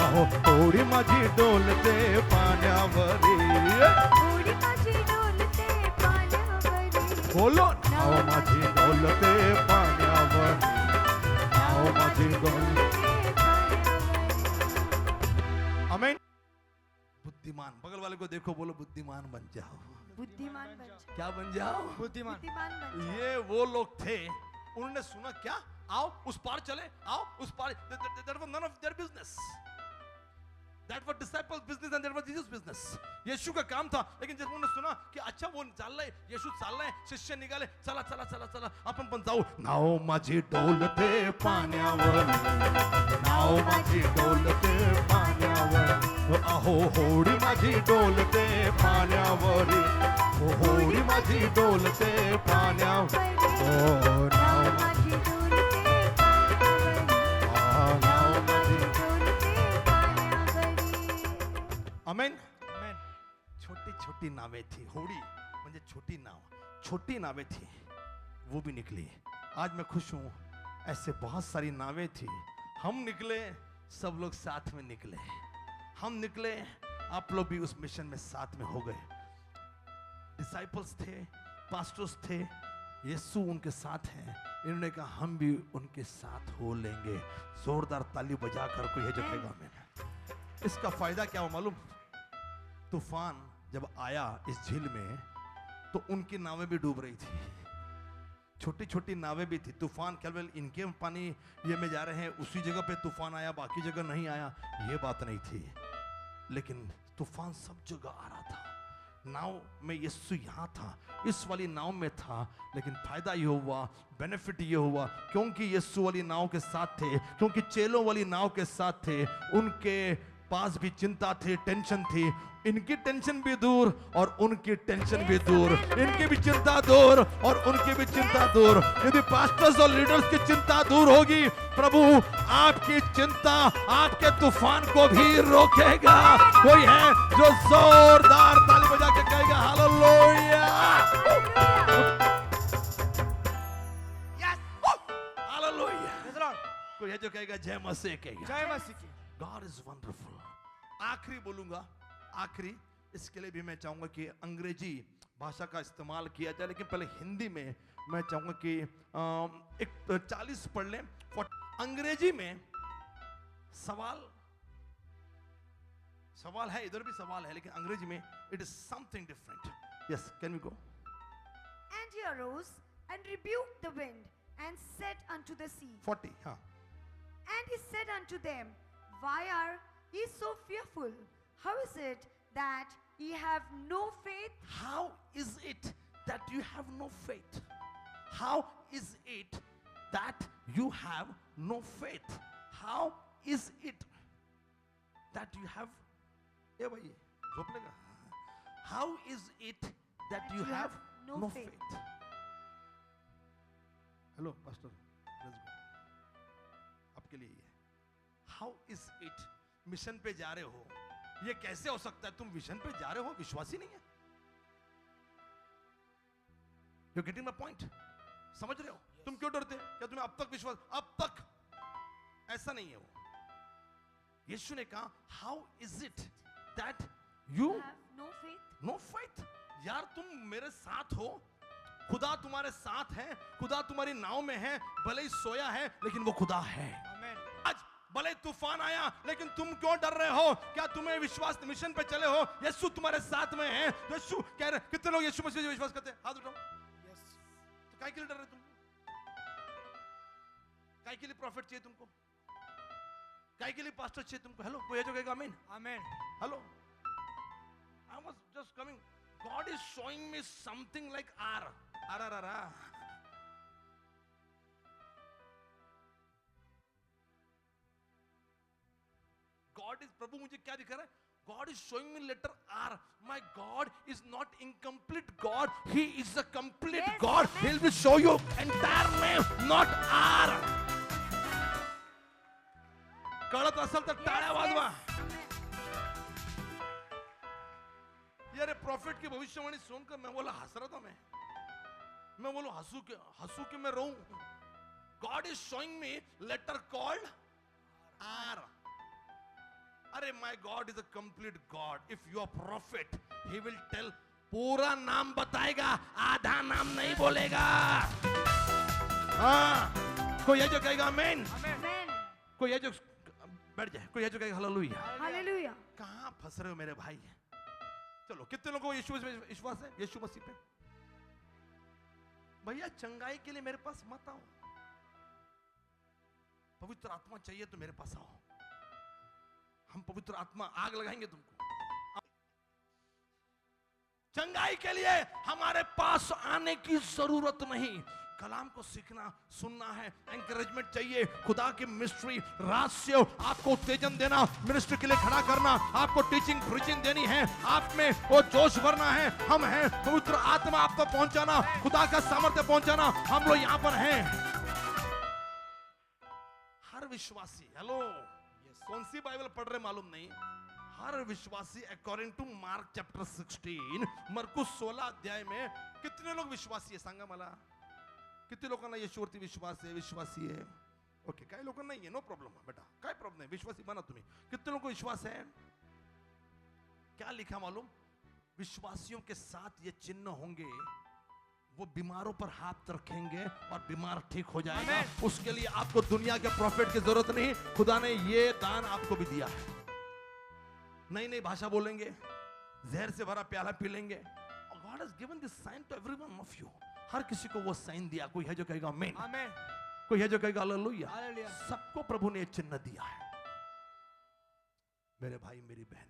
अहो होडी माझी डोलते पाण्यावरी. होडी माझी डोलते पाण्यावरी. बोलो नाव माझी डोलते पाण्यावरी, नाव माझी डोलते पाण्यावरी. आमीन. बुद्धिमान, बगल वाले को देखो, बोलो बुद्धिमान बन जाओ. बुद्धिमान बन जाओ. क्या बन जाओ? बुद्धिमान. बुद्धिमान बन जाओ. ये वो लोग थे, उन्होंने सुना क्या, आओ उस पार चले, आओ उस पार. That was none of their business. That was disciples' business and that was Jesus' business. यीशु का काम था. लेकिन जब उन्होंने सुना कि अच्छा वो चल रहा है, यीशु चल रहा है, शिष्य निकाले, चला चला चला चला, आपण पण जाऊ. नाव माझी डोलते पाण्यावर, नाव माझी डोलते पाण्यावर. अहो होडी माझी डोलते पाण्यावरी, होडी माझी डोलते पाण्यावर. ओ नाव माझी डोलते पाण्यावरी. नाव माझी. डोलते पाण्यावरी. आमेन. Amen. छोटी छोटी नावें थी. होड़ी म्हणजे छोटी नाव, छोटी नावें थी, वो भी निकली. आज मैं खुश हूं, ऐसे बहुत सारी नावें थी. हम निकले, सब लोग साथ में निकले. हम निकले, आप लोग भी उस मिशन में साथ में हो गए. डिसाइपल्स थे, पास्टर्स थे, यीशु उनके साथ हैं. इन्होंने कहा हम भी उनके साथ हो लेंगे. जोरदार ताली बजाकर कोई है जो कहेगा मैंने. इसका फायदा क्या हो मालूम? तूफान जब आया इस झील में, तो उनकी नावें भी डूब रही थी. छोटी छोटी नावें भी थी. तूफान केवल इनके पानी ये में जा रहे हैं, उसी जगह पे तूफान आया, बाकी जगह नहीं आया, ये बात नहीं थी. लेकिन तूफान सब जगह आ रहा था. नाव में यीशु यहाँ था, इस वाली नाव में था. लेकिन फायदा ये हुआ, बेनिफिट ये हुआ, क्योंकि यीशु वाली नाव के साथ थे, क्योंकि चेलों वाली नाव के साथ थे. उनके पास भी चिंता थी, टेंशन थी. इनकी टेंशन भी दूर और उनकी टेंशन भी दूर. इनकी भी चिंता दूर और उनकी भी चिंता दूर. यदि पास्टर्स और लीडर्स की चिंता दूर होगी, प्रभु आपकी चिंता, आपके तूफान को भी रोकेगा. कोई है जो जोरदार ताली बजा के कहेगा hallelujah. Hallelujah. Praise the Lord. कोई है जो कहेगा जय मसीह कहेगा. जय मसीह की. God is wonderful. आखिरी बोलूंगा, आखिरी. इसके लिए भी मैं चाहूंगा कि अंग्रेजी भाषा का इस्तेमाल किया जाए, लेकिन पहले हिंदी में मैं चाहूंगा कि एक 40 पढ़ लें. अंग्रेजी में सवाल है, इधर भी सवाल है, लेकिन अंग्रेजी में it is something different. Yes, can we go? And he arose and rebuked the wind and said unto the sea. 40. हाँ. And he said unto them, Why are ye so fearful? How is it that ye have no faith? How is it that you have no faith? How is it that you have no faith? How is it that you have? ए भाई झोप लेगा. How is it that you have no faith? Hello pastor, let's go. आपके लिए ये. How is it? Mission पे जा रहे हो, ये कैसे हो सकता है? तुम मिशन पे जा रहे हो, विश्वास ही नहीं है. You're getting my point? समझ रहे हो? तुम क्यों डरते? क्या तुम्हें अब तक विश्वास? अब तक ऐसा नहीं है. वो यीशु ने कहा, How is it that You have no faith. No faith. यार तुम मेरे साथ हो, खुदा तुम्हारे साथ है, खुदा तुम्हारी नाव में है, भले ही सोया है लेकिन वो खुदा है. Amen. आज भले तूफान आया लेकिन तुम क्यों डर रहे हो? क्या तुम्हें विश्वास, मिशन पे चले हो? यीशु तुम्हारे साथ में है. यीशु कह रहे, कितने लोग यीशु मसीह पे विश्वास करते हैं? हाथ उठाओ. Yes. तो काय के लिए डर रहे तुम? काय के लिए प्रॉफिट चाहिए तुमको? काय के लिए पास्टर चाहिए तुमको? हेलो, कोई है जो कहेगा आमीन? Amen. Hello. I was just coming. God is showing me something like R. R. God is, प्रभु मुझे क्या दिखा रहा है? God is showing me letter R. My God is not incomplete God. He is a complete Yes, God. amen. He'll be show you entire name, not R. कळत असेल तर टाळ्या वाजवा. यार प्रॉफिट की भविष्यवाणी सुनकर मैं बोला हंस रहा था. मैं बोलूं हंसू के मैं रोऊं. God is showing me letter called R. अरे my God is a complete God. If you are prophet he will tell, पूरा नाम बताएगा, आधा नाम नहीं बोलेगा. हाँ, कोई है जो कहेगा आमीन? Amen. कोई है जो बैठ जाए, कोई है जो कहेगा हालेलुया. Hallelujah. कहां फंस रहे हो मेरे भाई? चलो, कितने लोगों को यीशु में विश्वास है? यीशु मसीह पे? भैया चंगाई के लिए मेरे पास मत आओ. पवित्र आत्मा चाहिए तो मेरे पास आओ. हम पवित्र आत्मा आग लगाएंगे तुमको. चंगाई के लिए हमारे पास आने की जरूरत नहीं. कलाम को सीखना, सुनना है, एंकरेजमेंट चाहिए, खुदा की मिस्ट्री, रहस्य आपको उत्तेजन देना, मिनिस्ट्री के लिए खड़ा करना, आपको टीचिंग प्रीचिंग देनी है, आप में वो जोश भरना है. हम हैं, पवित्र आत्मा आप तक पहुंचाना, खुदा का सामर्थ्य पहुंचाना, हम लोग यहां पर हैं. हर विश्वासी, हेलो, कौन सी बाइबल पढ़ रहे मालूम नहीं, हर विश्वासी अकॉर्डिंग टू मार्क चैप्टर 16, मरकुस 16 अध्याय में कितने लोग विश्वासी है? सांगा मला. किती लोकांना येशूवरती विश्वासी आहे? ओके, काही लोकांना नाही आहे, नो प्रॉब्लेम बेटा, काय प्रॉब्लेम नाही, विश्वासी बना तुम्ही. कितने लोगों को विश्वास है? क्या लिखा मालूम? विश्वासियों के साथ ये चिन्ह होंगे, वो बीमारों पर हाथ रखेंगे और बीमार ठीक हो जाएगा. उसके लिए आपको दुनिया के प्रॉफिट की जरूरत नहीं. खुदा ने ये दान आपको भी दिया है. नई नई भाषा बोलेंगे, जहर से भरा प्याला पी लेंगे. God has given this sign to every one of you. हर किसी को वो साइन दिया. कोई है जो कहेगा आमीन? Amen. कोई है जो कहेगा हालेलुया? Hallelujah. सबको प्रभु ने ये चिन्ह दिया है. मेरे भाई मेरी बहन,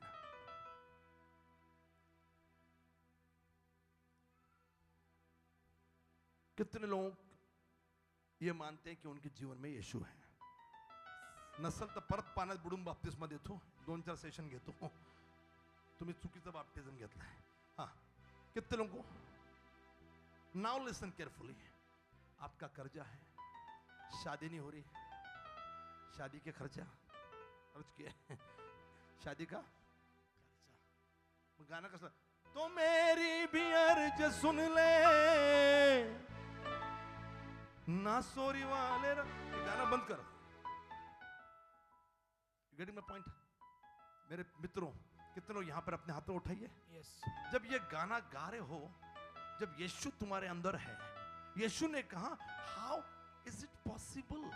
कितने लोग ये मानते हैं कि उनके जीवन में यीशु है? नसल तर परत पाण्यात बुडून बाप्तिस्मा देतो, 2-4 सेशन घेतो. तुम्ही चुकीचं बाप्तिझम घेतलाय. हाँ, कितने लोगों को? Now listen carefully. आपका कर्जा है, शादी नहीं हो रही, शादी के खर्च किए, शादी का गाना कसं? तो मेरी भी अर्ज सुन ले ना सोरी वाले. गाना बंद कर. Getting my point? मेरे मित्रों, कितने लोग यहां पर अपने हाथों उठाइए. Yes. जब ये गाना गा रहे हो, जब यीशु तुम्हारे अंदर है, यीशु ने कहा, हाउ इज इट पॉसिबल?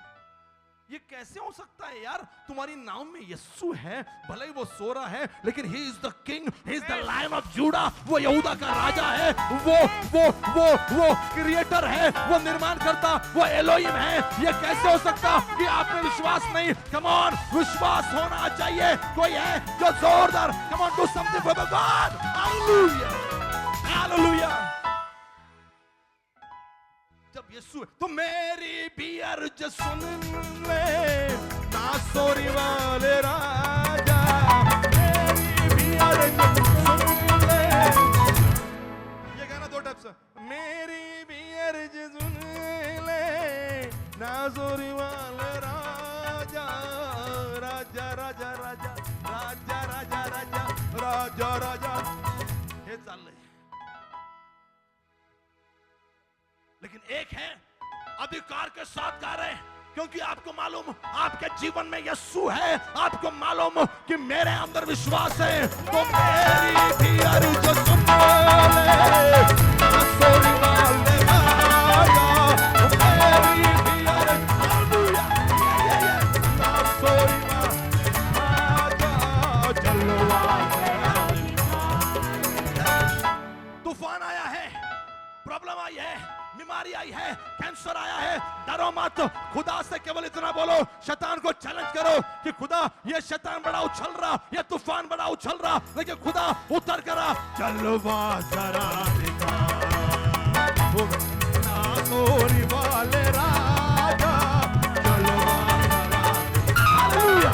ये कैसे हो सकता है यार? तुम्हारी नाव में यीशु है, भले ही वो सो रहा है, लेकिन he is the king, he is the lion of Judah. वो यहूदा का राजा है, वो क्रिएटर है, वो निर्माण करता, वो एलोहिम है. ये कैसे हो सकता कि आप में विश्वास नहीं? कम ऑन, विश्वास होना चाहिए. कोई है जो जोरदार, come on, do something for the God. Hallelujah, hallelujah. जब यीशु, तो मेरी भी अर्ज सुन ले ना सोरी वाले राजा, मेरी भी अर्ज सुन ले. ये गाना 2 टाइप से. मेरी भी अर्ज सुन ले ना सोरी वाले राजा, राजा राजा राजा राजा राजा राजा राजा राजा. हे चाललंय. लेकिन एक है अधिकार के साथ गा रहे, क्योंकि आपको मालूम आपके जीवन में यीशु है, आपको मालूम कि मेरे अंदर विश्वास है, तो मेरी भी अर्ज सुन ले, सोरी वाले राजा, मेरी भी अर्ज, हालेलुया, सोरी वाले राजा, जलवा तूफान आया है, प्रॉब्लम आई है, बीमारी आई है, कैंसर आया है, डरो मत, खुदा से केवल इतना बोलो, शैतान को चैलेंज करो कि खुदा ये शैतान बड़ा उछल रहा, ये तूफान बड़ा उछल रहा, लेकिन खुदा उतर करा, जलवा जरा दिखा, नासोरी वाले राजा, जलवा जरा, हालेलुया,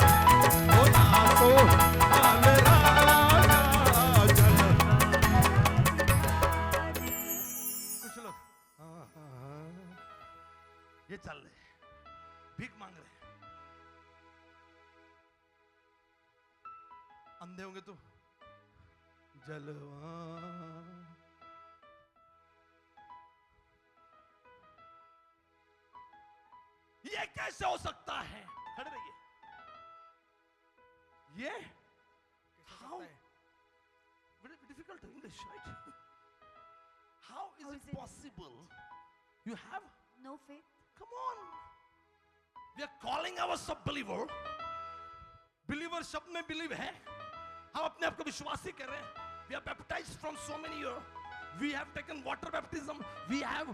ओ नासोरी वाले राजा, जलवा। कुछ लोग ये चल रहे, भीख मांग रहे, अंधे होंगे तो जलवा, ये कैसे हो सकता है? खड़े रहिए, ये how difficult English, right? How is it possible? You have No faith. Come on. We are calling ourselves believer. Believer शब्द में believe है. हम अपने आप को विश्वासी कर रहे हैं. We are baptized from so many years. We have taken water baptism. We have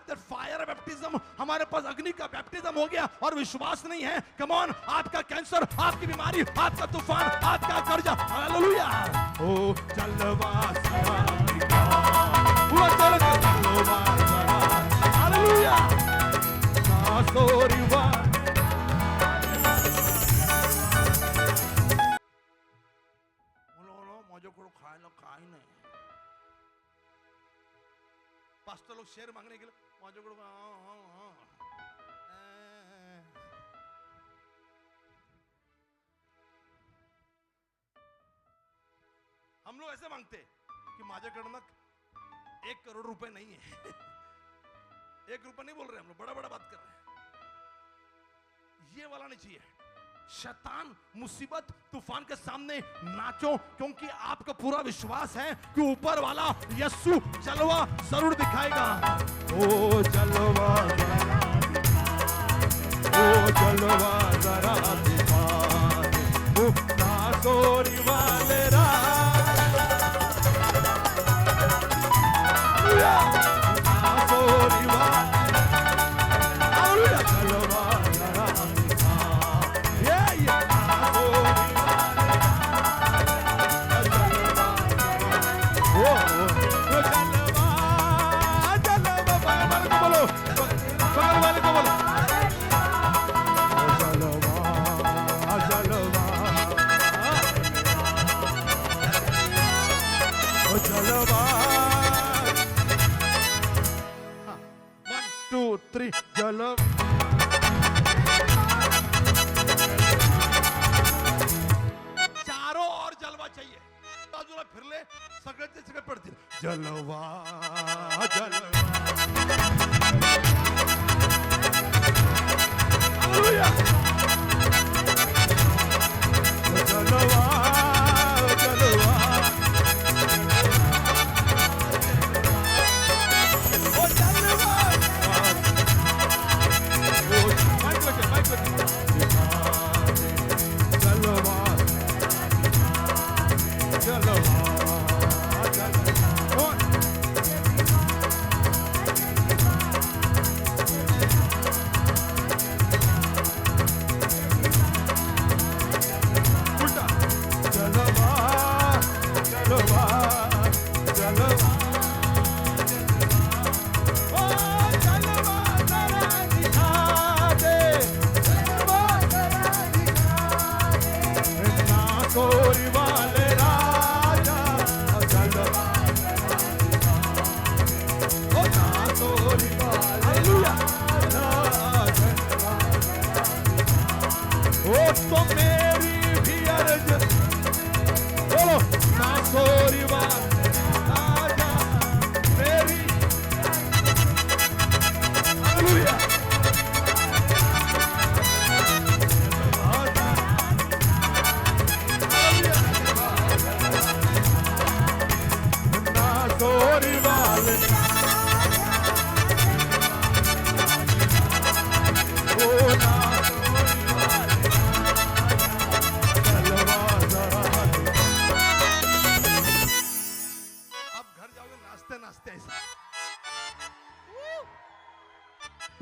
that fire baptism. हमारे पास अग्नि का baptism हो गया और विश्वास नहीं है. Come on. आपका कैंसर, आपकी बीमारी, आपका तूफान, आपका कर्जा. हालेलुया. ओ जलवा सरा दिखा. पूरा जलवा सरा. हालेलुया. नासोरी वा. मौजो को खाए लो खाए नहीं. पास्टर लोग शेर मांगने के लिए मौजो को हम लोग ऐसे मांगते कि माझ्याकडनं 1 करोड़ रुपए नहीं है. 1 रुपया नहीं बोल रहे हम लोग, बड़ा बड़ा बात कर रहे हैं. ये वाला नहीं चाहिए. शैतान मुसीबत तूफान के सामने नाचो, क्योंकि आपका पूरा विश्वास है कि ऊपर वाला यीशु जलवा जरूर दिखाएगा. ओ जलवा ओ जलवा जरा दिखा. ओ नासोरी वाले नासोरी वाले जलवा जरा दिखा. जलवा चारों ओर जलवा चाहिए. बाजूला फिरले सगळ्याचे सगळे पडतील. जलवा जलवा. हालेलुया. जलवा जलवा. ओ जलवा.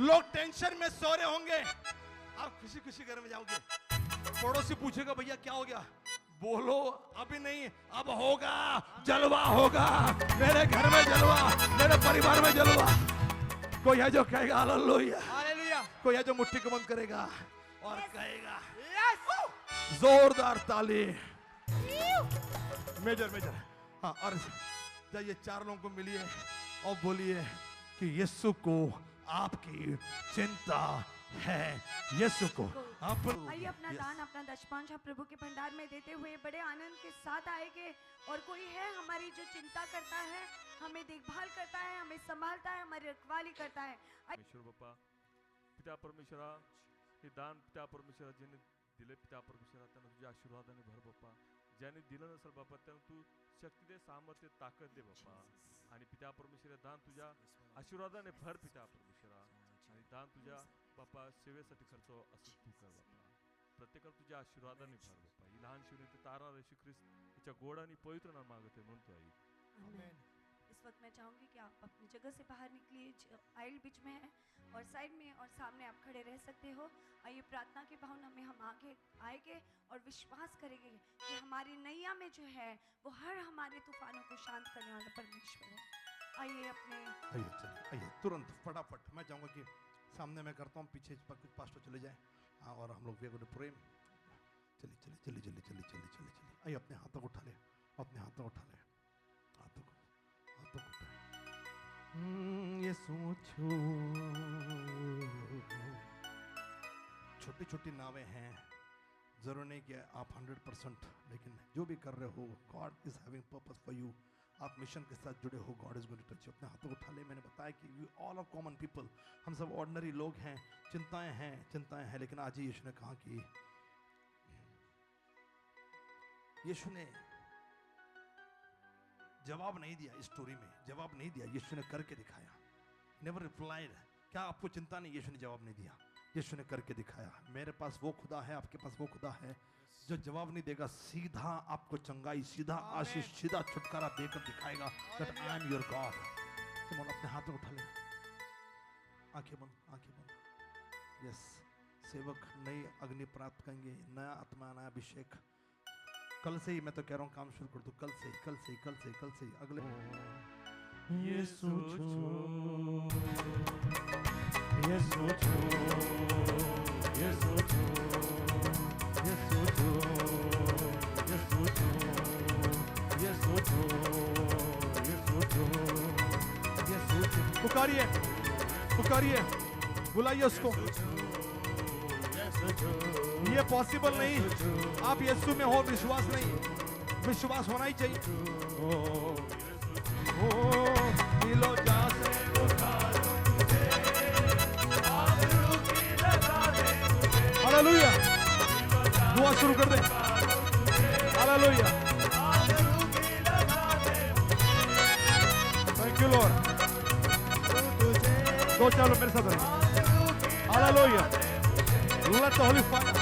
लोग टेंशन में सो रहे होंगे, आप खुशी खुशी घर में जाओगे। पड़ोसी पूछेगा भैया क्या हो गया, बोलो अभी नहीं अब होगा, जलवा होगा, मेरे घर में जलवा, मेरे परिवार में जलवा। कोई है जो कहेगा हालेलुया, हालेलुया। कोई है जो मुट्ठी को बंद करेगा और कहेगा यस। जोरदार ताली। मेजर मेजर हाँ। और जाइए 4 लोगों को मिलिए और बोलिए कि यीशु को आपकी चिंता है, यीशु को आप। आइए अपना दान अपना दशमांश आप प्रभु के भंडार में देते हुए बड़े आनंद के साथ आएंगे। और कोई है हमारी जो चिंता करता है, हमें देखभाल करता है, हमें संभालता है, हमारी रखवाली करता है। परमेश्वर बाप्पा, पिता परमेश्वरा, हे दान पिता परमेश्वरा ज्याने दिले पिता परमेश्वरा त्यांना तुझ्या आशीर्वादाने भर बाप्पा। ज्याने दिलं नसेल बाप्पा त्यांना तू शक्ती दे, सामर्थ्य, ताकद दे बाप्पा। आणि पिता परमेश्वरा दान तुझ्या आशीर्वादाने भर पिता परमेश्वरा। आणि दान तुझ्या बाप्पा सेवेसाठी खर्च असं तू कर बाप्पा। प्रत्येकाला तुझ्या आशीर्वादाने भर बाप्पा। ही लहान शिवने ते तारा येशू ख्रिस्त याच्या गोड आणि पवित्र नाम मागते म्हणतो आई। आमीन। इस वक्त मैं चाहूंगी कि आप अपनी जगह से बाहर निकलिए, आइल बीच में है और साइड में और सामने आप खड़े रह सकते हो। आइए प्रार्थना की भावना में हम आगे आएंगे और विश्वास करेंगे कि हमारी नैया में जो है वो हर हमारे तूफानों को शांत करने वाला परमेश्वर है। आइए अपने आइए चलिए आइए तुरंत फटाफट। मैं चाहूँगा कि सामने मैं करता हूँ, पीछे कुछ पास्टर चले जाएं और हम लोग भी प्रेम। चलिए चलिए चलिए चलिए चलिए चलिए चलिए चलिए आइए अपने हाथों को उठा ले, अपने हाथों को उठा ले, हाथों को उठा। ये सोचो छोटी छोटी नावें हैं, जरूर नहीं कि आप 100%, लेकिन जो भी कर रहे हो God is having purpose for you. आप मिशन के साथ जुड़े हो, God is going to touch you. अपने हाथों को उठा ले। मैंने बताया कि we all are common people, हम सब ऑर्डिनरी लोग हैं, चिंताएं हैं, लेकिन आज ही यीशु ने कहा कि यीशु ने जवाब नहीं दिया, इस स्टोरी में जवाब नहीं दिया, यीशु ने करके दिखाया। Never replied. क्या आपको चिंता नहीं? यीशु ने जवाब नहीं दिया, यीशु ने करके दिखाया। मेरे पास वो खुदा है, आपके पास वो खुदा है जो जवाब नहीं देगा, सीधा आपको चंगाई, सीधा आशीष, सीधा छुटकारा देकर दिखाएगा that I am your God। तो अपने हाथों उठा ले, आंखें बंद, आंखें बंद। यस, सेवक नई अग्नि प्राप्त करेंगे, नया आत्मा, नया अभिषेक। कल से ही मैं तो कह रहा हूँ काम शुरू कर दो, कल से ही अगले। ये सोचो पुकारिए, बुलाइए उसको। ये पॉसिबल नहीं, आप यीशु में हो, विश्वास नहीं, विश्वास होना ही चाहिए। दिलो जा से हालेलुया, दुआ शुरू कर दे। Hallelujah, thank you Lord. तो चलो मेरे साथ hallelujah, let the Holy Fire।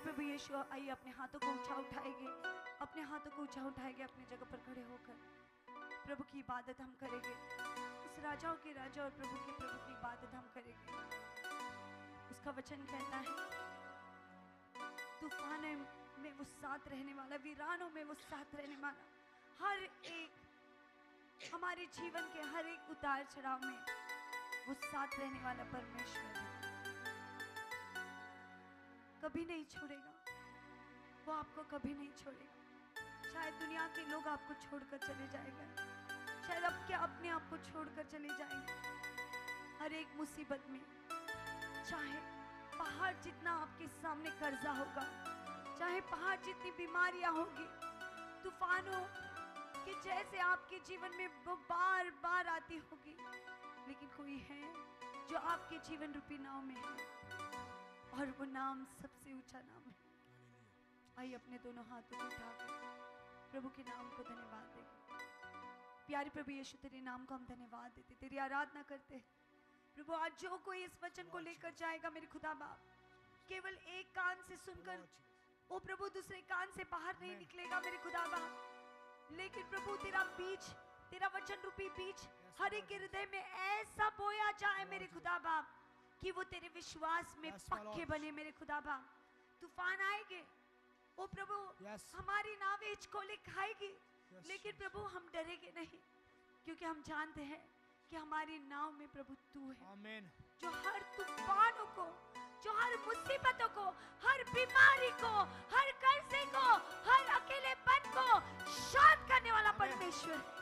प्रभु यीशु आइए अपने हाथों को ऊंचा उठाएंगे, अपने हाथों को ऊंचा उठाएंगे, अपनी जगह पर खड़े होकर प्रभु की इबादत हम करेंगे। उस राजाओं के राजा और प्रभु की इबादत हम करेंगे। उसका वचन कहता है, तूफान में वो साथ रहने वाला, वीरानों में वो साथ रहने वाला, हर एक हमारे जीवन के हर एक उतार चढ़ाव में वो साथ रहने वाला परमेश्वर है। कभी नहीं छोड़ेगा, वो आपको कभी नहीं छोड़ेगा। शायद दुनिया के लोग आपको छोड़कर चले जाएंगे, शायद आपके अपने आप को छोड़कर चले जाएंगे। हर एक मुसीबत में, चाहे पहाड़ जितना आपके सामने कर्जा होगा, चाहे पहाड़ जितनी बीमारियां होगी, तूफानों कि जैसे आपके जीवन में वो बार बार आती होगी, लेकिन कोई है जो आपके जीवन रूपी नाव में है, और वो नाम सबसे ऊंचा नाम है। आइए अपने दोनों हाथों को उठाकर प्रभु के नाम को धन्यवाद देंगे। प्यारे प्रभु यीशु, तेरे नाम को हम धन्यवाद देते, तेरी आराधना करते हैं। प्रभु आज जो कोई इस वचन को लेकर जाएगा मेरे खुदा बाप, केवल एक कान से सुनकर ओ प्रभु दूसरे कान से बाहर नहीं निकलेगा मेरे खुदा बाप, लेकिन प्रभु तेरा बीज, तेरा वचन रूपी बीज हर एक हृदय में ऐसा बोया जाए मेरे खुदा बाप कि वो तेरे विश्वास में पक्के बने मेरे खुदा बाप। तूफान आएंगे ओ प्रभु, हमारी नावें हिचकोले खाएगी, लेकिन प्रभु हम डरेंगे नहीं, क्योंकि हम जानते हैं कि हमारी नाव में प्रभु तू है। आमीन। जो हर तूफानों को, जो हर मुसीबतों को, हर बीमारी को, हर कर्जे को, हर अकेलेपन को शांत करने वाला परमेश्वर है।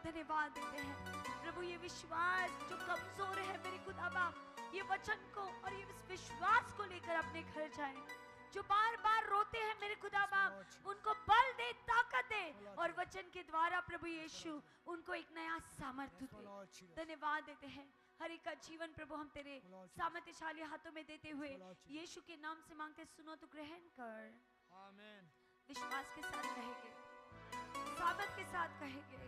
धन्यवाद देते हैं प्रभु, ये विश्वास जो कमजोर है मेरे खुदा बाप, ये वचन को और ये विश्वास को लेकर अपने घर जाए। जो बार बार रोते हैं मेरे खुदा बाप, उनको बल दे, ताकत दे, और वचन के द्वारा प्रभु यीशु उनको एक नया सामर्थ्य दे। धन्यवाद देते हैं हर एक का जीवन प्रभु हम तेरे सामर्थ्यशाली हाथों में देते हुए यीशु के नाम से मांगते, सुनो तो ग्रहण कर। आमीन। विश्वास के साथ कहेंगे, सामर्थ के साथ कहेंगे,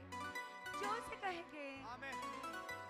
जोर से कहेंगे। आमीन।